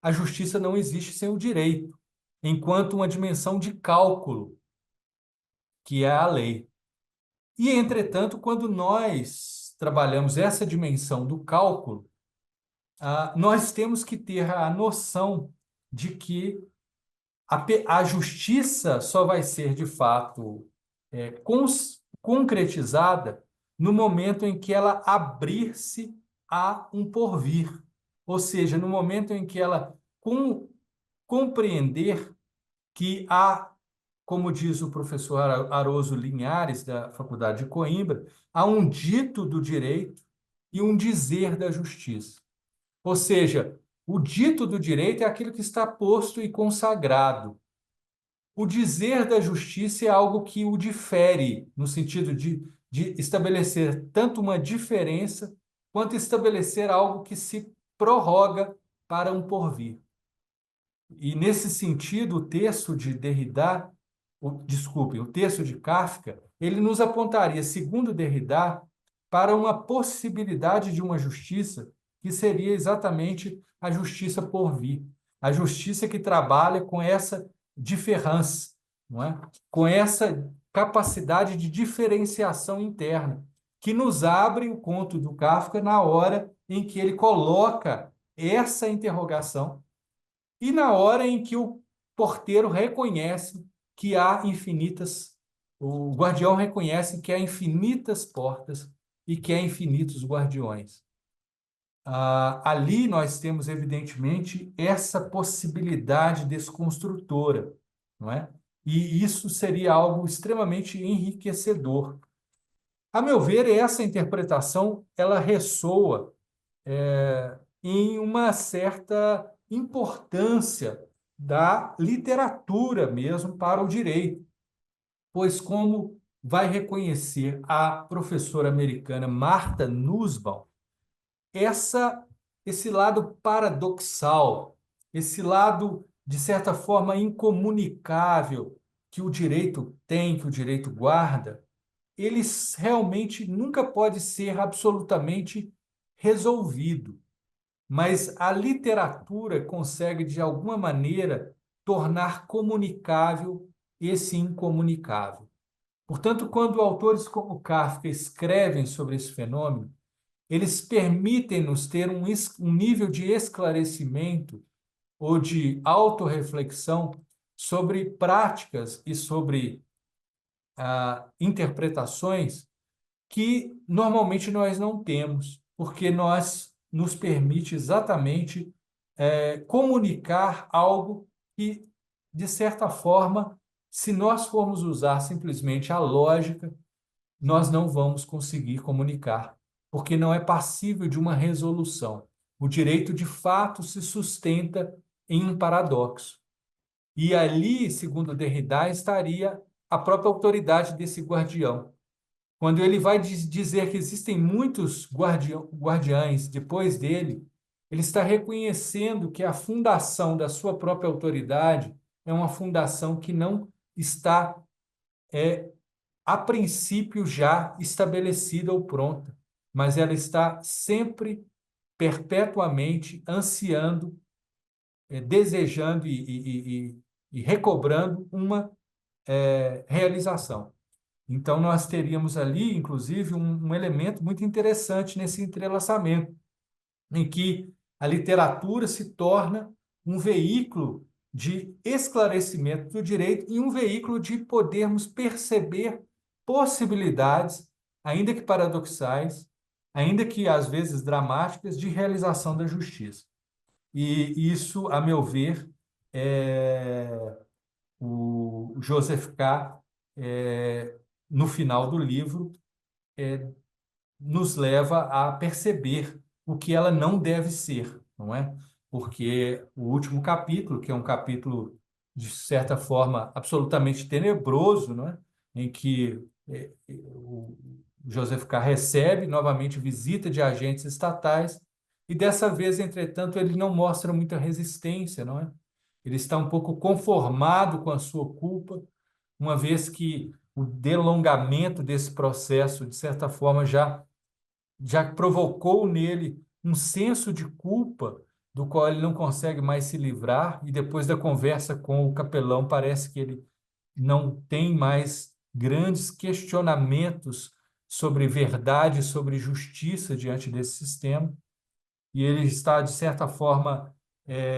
a justiça não existe sem o direito, enquanto uma dimensão de cálculo, que é a lei. E, entretanto, quando nós trabalhamos essa dimensão do cálculo, nós temos que ter a noção de que a justiça só vai ser, de fato, concretizada no momento em que ela abrir-se a um porvir. Ou seja, no momento em que ela compreender que há, como diz o professor Aroso Linhares, da Faculdade de Coimbra, há um dito do direito e um dizer da justiça. Ou seja, o dito do direito é aquilo que está posto e consagrado. O dizer da justiça é algo que o difere, no sentido de estabelecer tanto uma diferença, quanto estabelecer algo que se prorroga para um porvir. E, nesse sentido, o texto de Derrida, o texto de Kafka, ele nos apontaria, segundo Derrida, para uma possibilidade de uma justiça que seria exatamente a justiça por vir, a justiça que trabalha com essa diferença, não é? Com essa capacidade de diferenciação interna, que nos abre o conto do Kafka na hora em que ele coloca essa interrogação e na hora em que o porteiro reconhece que há infinitas, o guardião reconhece que há infinitas portas e que há infinitos guardiões. Ali nós temos, evidentemente, essa possibilidade desconstrutora, não é? E isso seria algo extremamente enriquecedor. A meu ver, essa interpretação ela ressoa em uma certa importância da literatura mesmo para o direito, pois, como vai reconhecer a professora americana Martha Nussbaum, esse lado paradoxal, esse lado, de certa forma, incomunicável que o direito tem, que o direito guarda, ele realmente nunca pode ser absolutamente resolvido, mas a literatura consegue, de alguma maneira, tornar comunicável esse incomunicável. Portanto, quando autores como Kafka escrevem sobre esse fenômeno, eles permitem-nos ter um nível de esclarecimento ou de autorreflexão sobre práticas e sobre interpretações que normalmente nós não temos, porque nós nos permite exatamente comunicar algo que, de certa forma, se nós formos usar simplesmente a lógica, nós não vamos conseguir comunicar, porque não é passível de uma resolução. O direito, de fato, se sustenta em um paradoxo. E ali, segundo Derrida, estaria a própria autoridade desse guardião. Quando ele vai dizer que existem muitos guardiães depois dele, ele está reconhecendo que a fundação da sua própria autoridade é uma fundação que não está, a princípio, já estabelecida ou pronta, mas ela está sempre, perpetuamente, ansiando, desejando e recobrando uma realização. Então, nós teríamos ali, inclusive, um elemento muito interessante nesse entrelaçamento, em que a literatura se torna um veículo de esclarecimento do direito e um veículo de podermos perceber possibilidades, ainda que paradoxais, ainda que às vezes dramáticas, de realização da justiça. E isso, a meu ver, o Joseph K., no final do livro, nos leva a perceber o que ela não deve ser, não é? Porque o último capítulo, que é um capítulo, de certa forma, absolutamente tenebroso, não é? Em que o Joseph K. recebe novamente visita de agentes estatais e dessa vez, entretanto, ele não mostra muita resistência, não é? Ele está um pouco conformado com a sua culpa, uma vez que o delongamento desse processo, de certa forma, já provocou nele um senso de culpa do qual ele não consegue mais se livrar, e depois da conversa com o capelão, parece que ele não tem mais grandes questionamentos sobre verdade, sobre justiça diante desse sistema, e ele está, de certa forma,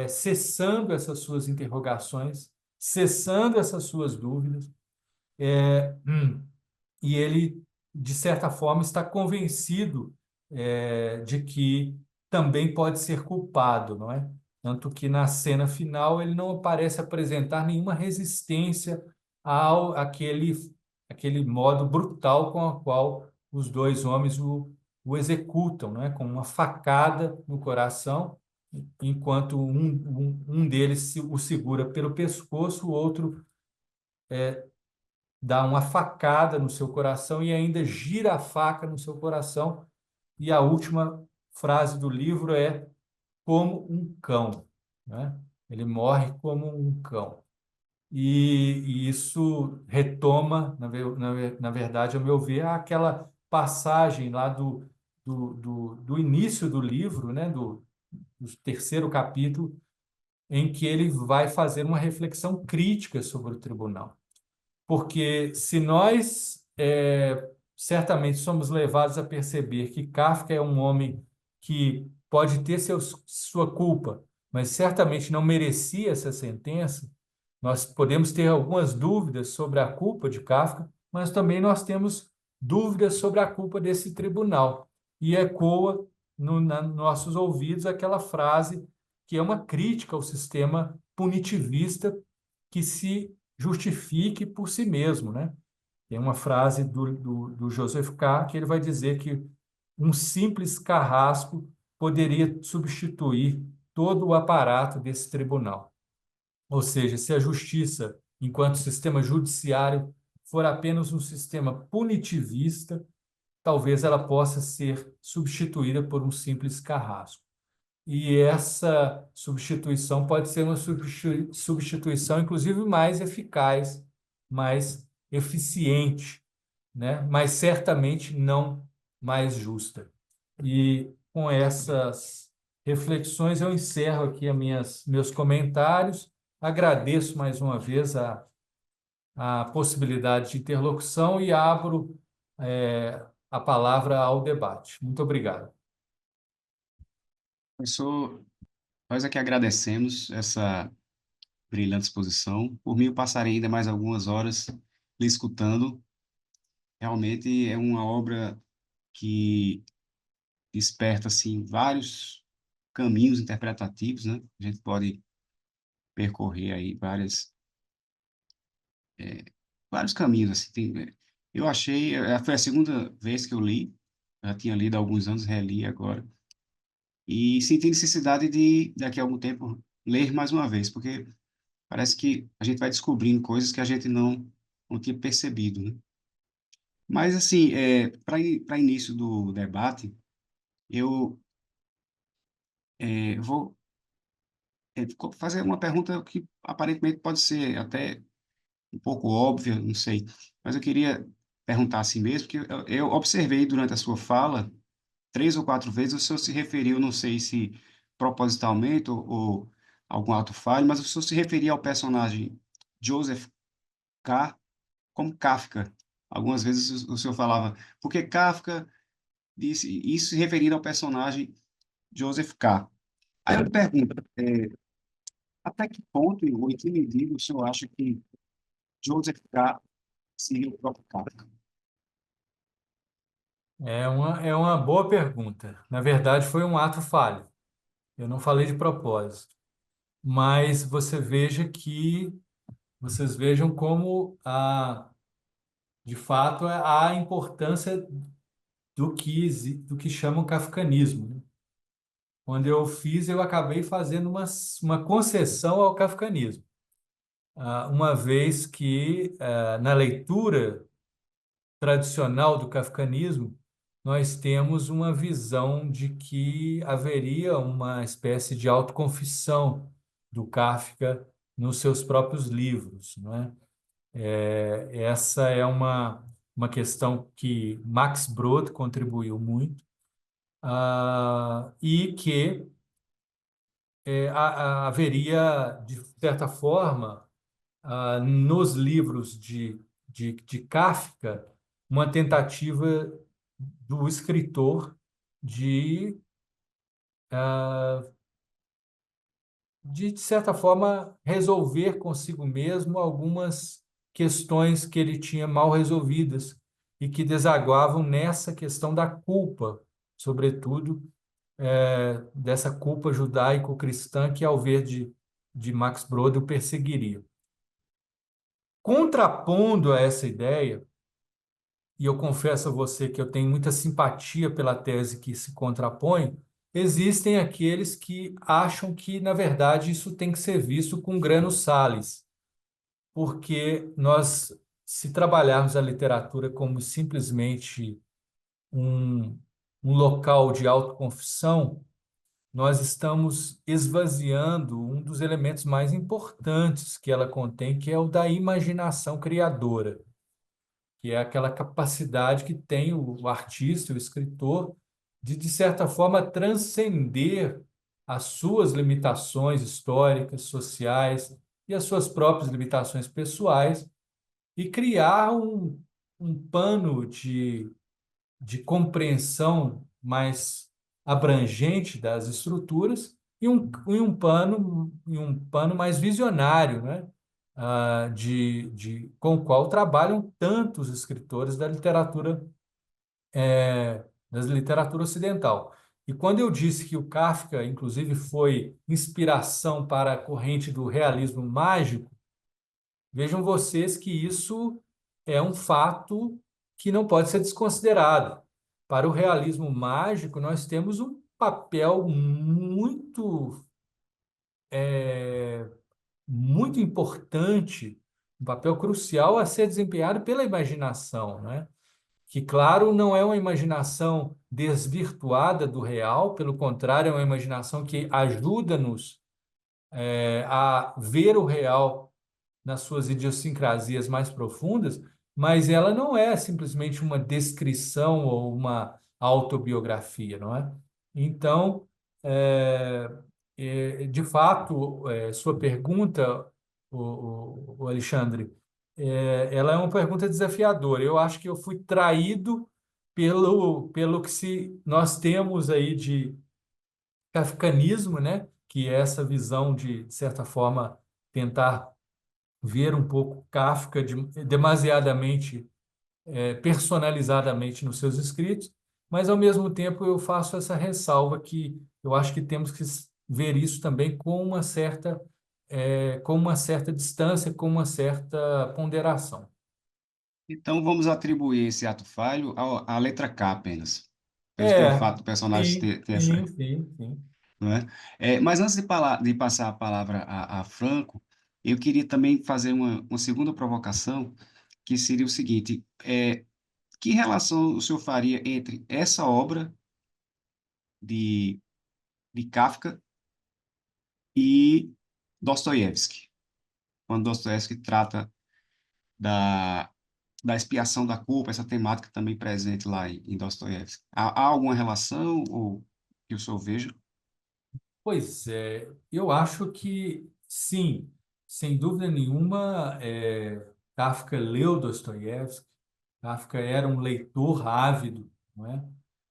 cessando essas suas interrogações, cessando essas suas dúvidas, e ele, de certa forma, está convencido de que também pode ser culpado, não é? Tanto que na cena final ele não parece apresentar nenhuma resistência aquele modo brutal com o qual os dois homens o executam, não é? Com uma facada no coração, enquanto um deles o segura pelo pescoço, o outro dá uma facada no seu coração e ainda gira a faca no seu coração. E a última frase do livro é como um cão, né? Ele morre como um cão. E isso retoma, na verdade, ao meu ver, aquela passagem lá do início do livro, né? Do terceiro capítulo, em que ele vai fazer uma reflexão crítica sobre o tribunal. Porque se nós certamente somos levados a perceber que Kafka é um homem que pode ter sua culpa, mas certamente não merecia essa sentença, nós podemos ter algumas dúvidas sobre a culpa de Kafka, mas também nós temos dúvidas sobre a culpa desse tribunal. E ecoa nos nossos ouvidos aquela frase que é uma crítica ao sistema punitivista que se justifique por si mesmo, né? Tem uma frase do Joseph K. que ele vai dizer que um simples carrasco poderia substituir todo o aparato desse tribunal. Ou seja, se a justiça, enquanto sistema judiciário, for apenas um sistema punitivista, talvez ela possa ser substituída por um simples carrasco. E essa substituição pode ser uma substituição, inclusive, mais eficaz, mais eficiente, né? Mas certamente não mais justa. E com essas reflexões, eu encerro aqui meus comentários. Agradeço mais uma vez a possibilidade de interlocução e abro a palavra ao debate. Muito obrigado. Professor, nós aqui agradecemos essa brilhante exposição. Por mim, eu passarei ainda mais algumas horas lhe escutando. Realmente é uma obra que desperta assim vários caminhos interpretativos, né? A gente pode percorrer aí vários caminhos assim. Eu achei, foi a segunda vez que eu li, já tinha lido há alguns anos, reli agora, e senti necessidade de daqui a algum tempo ler mais uma vez, porque parece que a gente vai descobrindo coisas que a gente não tinha percebido, né? Mas assim, para início do debate, eu vou fazer uma pergunta que aparentemente pode ser até um pouco óbvia, não sei, mas eu queria perguntar assim mesmo, porque eu observei durante a sua fala, 3 ou 4 vezes, o senhor se referiu, não sei se propositalmente ou algum ato falho, mas o senhor se referia ao personagem Joseph K. como Kafka. Algumas vezes o senhor falava, porque Kafka disse isso se referindo ao personagem Joseph K. Aí eu pergunto, até que ponto ou em que medida o senhor acha que Joseph K. seria o próprio Kafka? É uma boa pergunta. Na verdade, foi um ato falho. Eu não falei de propósito. Mas vocês vejam como, de fato, há a importância do que chamam kafkanismo, né? Quando eu fiz, eu acabei fazendo uma concessão ao kafkanismo. Uma vez que, na leitura tradicional do kafkanismo, nós temos uma visão de que haveria uma espécie de autoconfissão do Kafka nos seus próprios livros, não é? Essa é uma questão que Max Brod contribuiu muito, e que haveria, de certa forma, nos livros de Kafka, uma tentativa do escritor de, de certa forma, resolver consigo mesmo algumas questões que ele tinha mal resolvidas e que desaguavam nessa questão da culpa, sobretudo, dessa culpa judaico-cristã que, ao ver de Max Brod, o perseguiria. Contrapondo a essa ideia, e eu confesso a você que eu tenho muita simpatia pela tese que se contrapõe, existem aqueles que acham que, na verdade, isso tem que ser visto com grano salis, porque nós, se trabalharmos a literatura como simplesmente um, um local de autoconfissão, nós estamos esvaziando um dos elementos mais importantes que ela contém, que é o da imaginação criadora, que é aquela capacidade que tem o artista, o escritor, de certa forma, transcender as suas limitações históricas, sociais e as suas próprias limitações pessoais e criar um pano de compreensão mais abrangente das estruturas e um pano mais visionário, né? Com o qual trabalham tantos escritores da literatura ocidental. E quando eu disse que o Kafka, inclusive, foi inspiração para a corrente do realismo mágico, vejam vocês que isso é um fato que não pode ser desconsiderado. Para o realismo mágico, nós temos um papel muito importante, um papel crucial a ser desempenhado pela imaginação, né? Que, claro, não é uma imaginação desvirtuada do real, pelo contrário, é uma imaginação que ajuda-nos a ver o real nas suas idiosincrasias mais profundas, mas ela não é simplesmente uma descrição ou uma autobiografia, não é? Então, é, de fato, sua pergunta, o Alexandre, ela é uma pergunta desafiadora. Eu acho que eu fui traído pelo que nós temos aí de kafkanismo, né? Que é essa visão de certa forma, tentar ver um pouco Kafka demasiadamente personalizadamente nos seus escritos, mas ao mesmo tempo eu faço essa ressalva que eu acho que temos que ver isso também com uma certa distância, com uma certa ponderação. Então, vamos atribuir esse ato falho à letra K apenas, pelo É, fato do personagem sim, ter essa, sim, sim, sim. não é? Mas antes de passar a palavra a Franco, eu queria também fazer uma segunda provocação, que seria o seguinte: que relação o senhor faria entre essa obra de, de Kafka e Dostoiévski, quando Dostoiévski trata da, da expiação da culpa, essa temática também presente lá em Dostoiévski? Há alguma relação ou que o senhor veja? Pois é, eu acho que sim, sem dúvida nenhuma, Kafka leu Dostoiévski. Kafka era um leitor ávido, não é?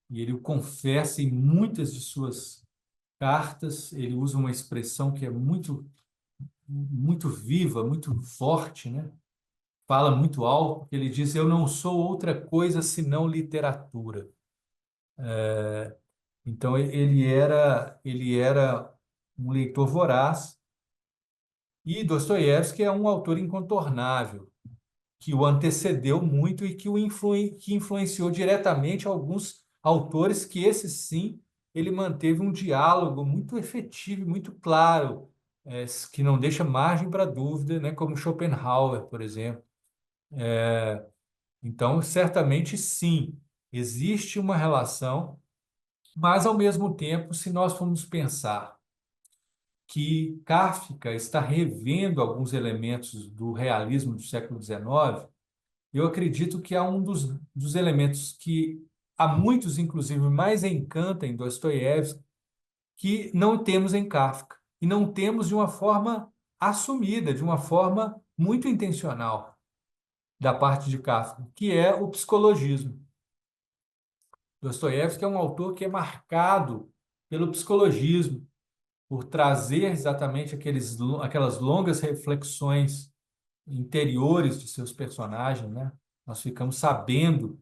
E ele o confessa em muitas de suas cartas. Ele usa uma expressão que é muito viva, muito forte, né? Fala muito alto, porque ele diz: "Eu não sou outra coisa senão literatura". Então ele era um leitor voraz, e Dostoiévski é um autor incontornável, que o antecedeu muito e que influenciou diretamente alguns autores que, esses sim, ele manteve um diálogo muito efetivo, e muito claro, que não deixa margem para dúvida, né, como Schopenhauer, por exemplo. Então, certamente sim, existe uma relação, mas, ao mesmo tempo, se nós formos pensar que Kafka está revendo alguns elementos do realismo do século XIX, eu acredito que há um dos elementos que a muitos, inclusive, mais encanta em Dostoiévski, que não temos em Kafka. E não temos de uma forma assumida, de uma forma muito intencional da parte de Kafka, que é o psicologismo. Dostoiévski é um autor que é marcado pelo psicologismo, por trazer exatamente aquelas longas reflexões interiores de seus personagens, né? Nós ficamos sabendo,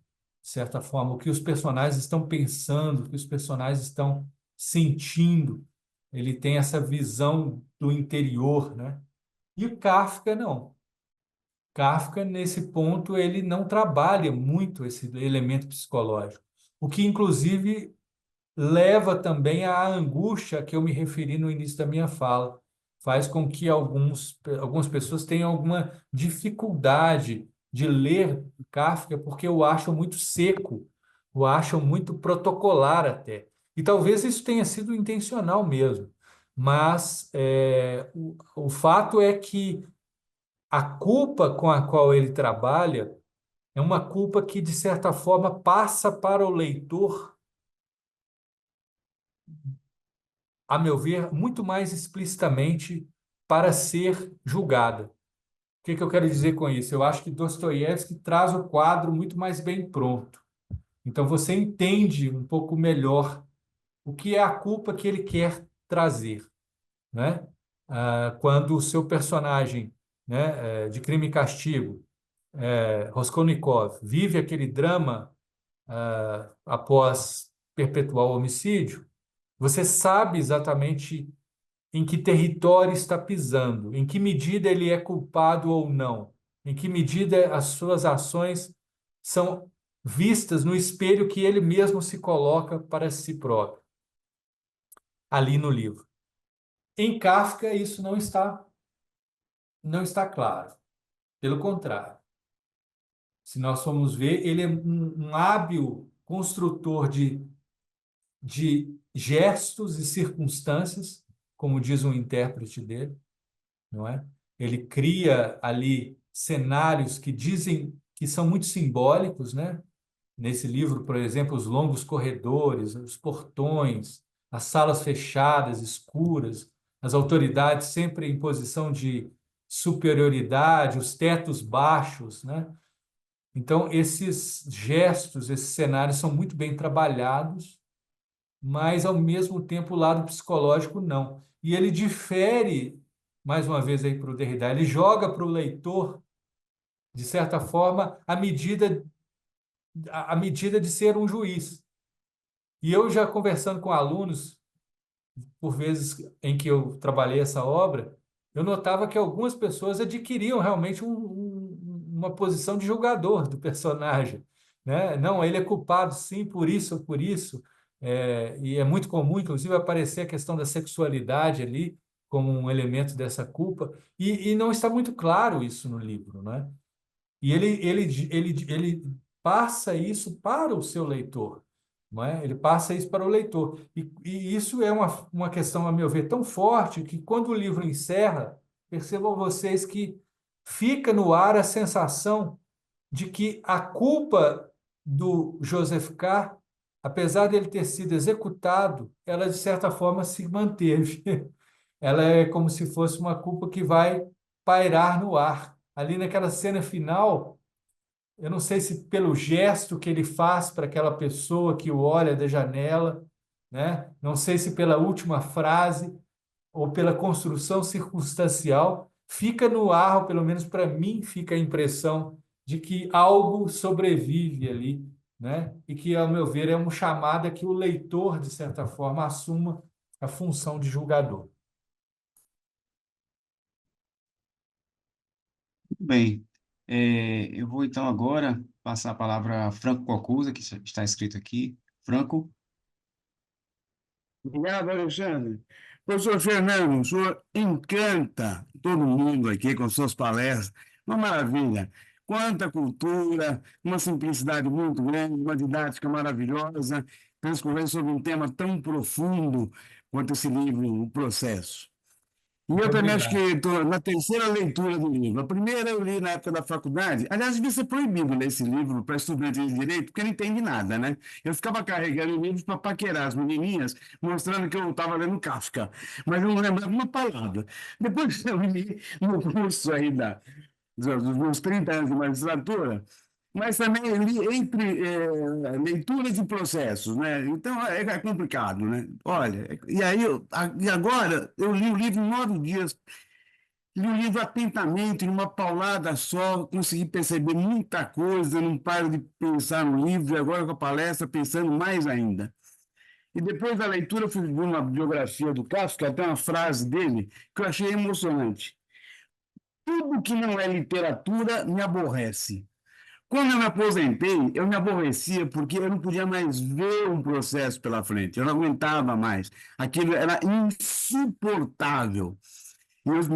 de certa forma, o que os personagens estão pensando, o que os personagens estão sentindo. Ele tem essa visão do interior, né? E o Kafka não. Kafka, nesse ponto, ele não trabalha muito esse elemento psicológico, o que, inclusive, leva também à angústia a que eu me referi no início da minha fala. Faz com que algumas pessoas tenham alguma dificuldade de ler Kafka porque o acham muito seco, o acham muito protocolar até. E talvez isso tenha sido intencional mesmo. Mas o fato é que a culpa com a qual ele trabalha é uma culpa que, de certa forma, passa para o leitor, a meu ver, muito mais explicitamente para ser julgada. O que eu quero dizer com isso? Eu acho que Dostoiévski traz o quadro muito mais bem pronto. Então você entende um pouco melhor o que é a culpa que ele quer trazer, né? Quando o seu personagem, né, de Crime e Castigo, Raskolnikov, vive aquele drama após perpetuar o homicídio, você sabe exatamente em que território está pisando, em que medida ele é culpado ou não, em que medida as suas ações são vistas no espelho que ele mesmo se coloca para si próprio, ali no livro. Em Kafka, isso não está claro. Pelo contrário, se nós formos ver, ele é um hábil construtor de gestos e circunstâncias, como diz um intérprete dele, não é? Ele cria ali cenários que dizem que são muito simbólicos, né? Nesse livro, por exemplo, os longos corredores, os portões, as salas fechadas, escuras, as autoridades sempre em posição de superioridade, os tetos baixos, né? Então, esses gestos, esses cenários são muito bem trabalhados, mas, ao mesmo tempo, o lado psicológico não. E ele difere, mais uma vez aí para o Derrida, ele joga para o leitor, de certa forma, a medida de ser um juiz. E eu já conversando com alunos, por vezes em que eu trabalhei essa obra, eu notava que algumas pessoas adquiriam realmente uma posição de julgador do personagem, né? Não, ele é culpado, sim, por isso ou por isso. E é muito comum, inclusive, aparecer a questão da sexualidade ali como um elemento dessa culpa, e não está muito claro isso no livro, né? E ele passa isso para o seu leitor, não é? Ele passa isso para o leitor. E isso é uma questão, a meu ver, tão forte que, quando o livro encerra, percebam vocês que fica no ar a sensação de que a culpa do Joseph K., apesar dele ter sido executado, ela, de certa forma, se manteve. Ela é como se fosse uma culpa que vai pairar no ar. Ali naquela cena final, eu não sei se pelo gesto que ele faz para aquela pessoa que o olha da janela, né? Não sei se pela última frase ou pela construção circunstancial, fica no ar, ou pelo menos para mim fica a impressão de que algo sobrevive ali, né? E que, ao meu ver, é uma chamada que o leitor, de certa forma, assuma a função de julgador. Muito bem. Eu vou então agora passar a palavra a Franco Cocuza, que está escrito aqui. Franco, Obrigado, Alexandre. Professor Fernando, o senhor encanta todo mundo aqui com suas palestras. Uma maravilha. Quanta cultura, uma simplicidade muito grande, uma didática maravilhosa, transcorrendo sobre um tema tão profundo quanto esse livro, O Processo. E Muito eu também acho que obrigado. estou na terceira leitura do livro. A primeira eu li na época da faculdade. Aliás, devia ser proibido ler esse livro para estudantes de direito, porque não entende nada, né? Eu ficava carregando livros para paquerar as menininhas, mostrando que eu estava lendo Kafka, mas eu não lembrava uma palavra. Depois eu li no curso aí dos meus 30 anos de magistratura, mas também li entre leituras e processos, né? Então é complicado, né? Olha, e aí e agora eu li o livro em 9 dias, li o livro atentamente, numa paulada só, consegui perceber muita coisa, não paro de pensar no livro, e agora com a palestra pensando mais ainda. E depois da leitura, eu fui ver uma biografia do Kafka, até uma frase dele que eu achei emocionante. Tudo que não é literatura me aborrece. Quando eu me aposentei, eu me aborrecia porque eu não podia mais ver um processo pela frente, eu não aguentava mais. Aquilo era insuportável. E os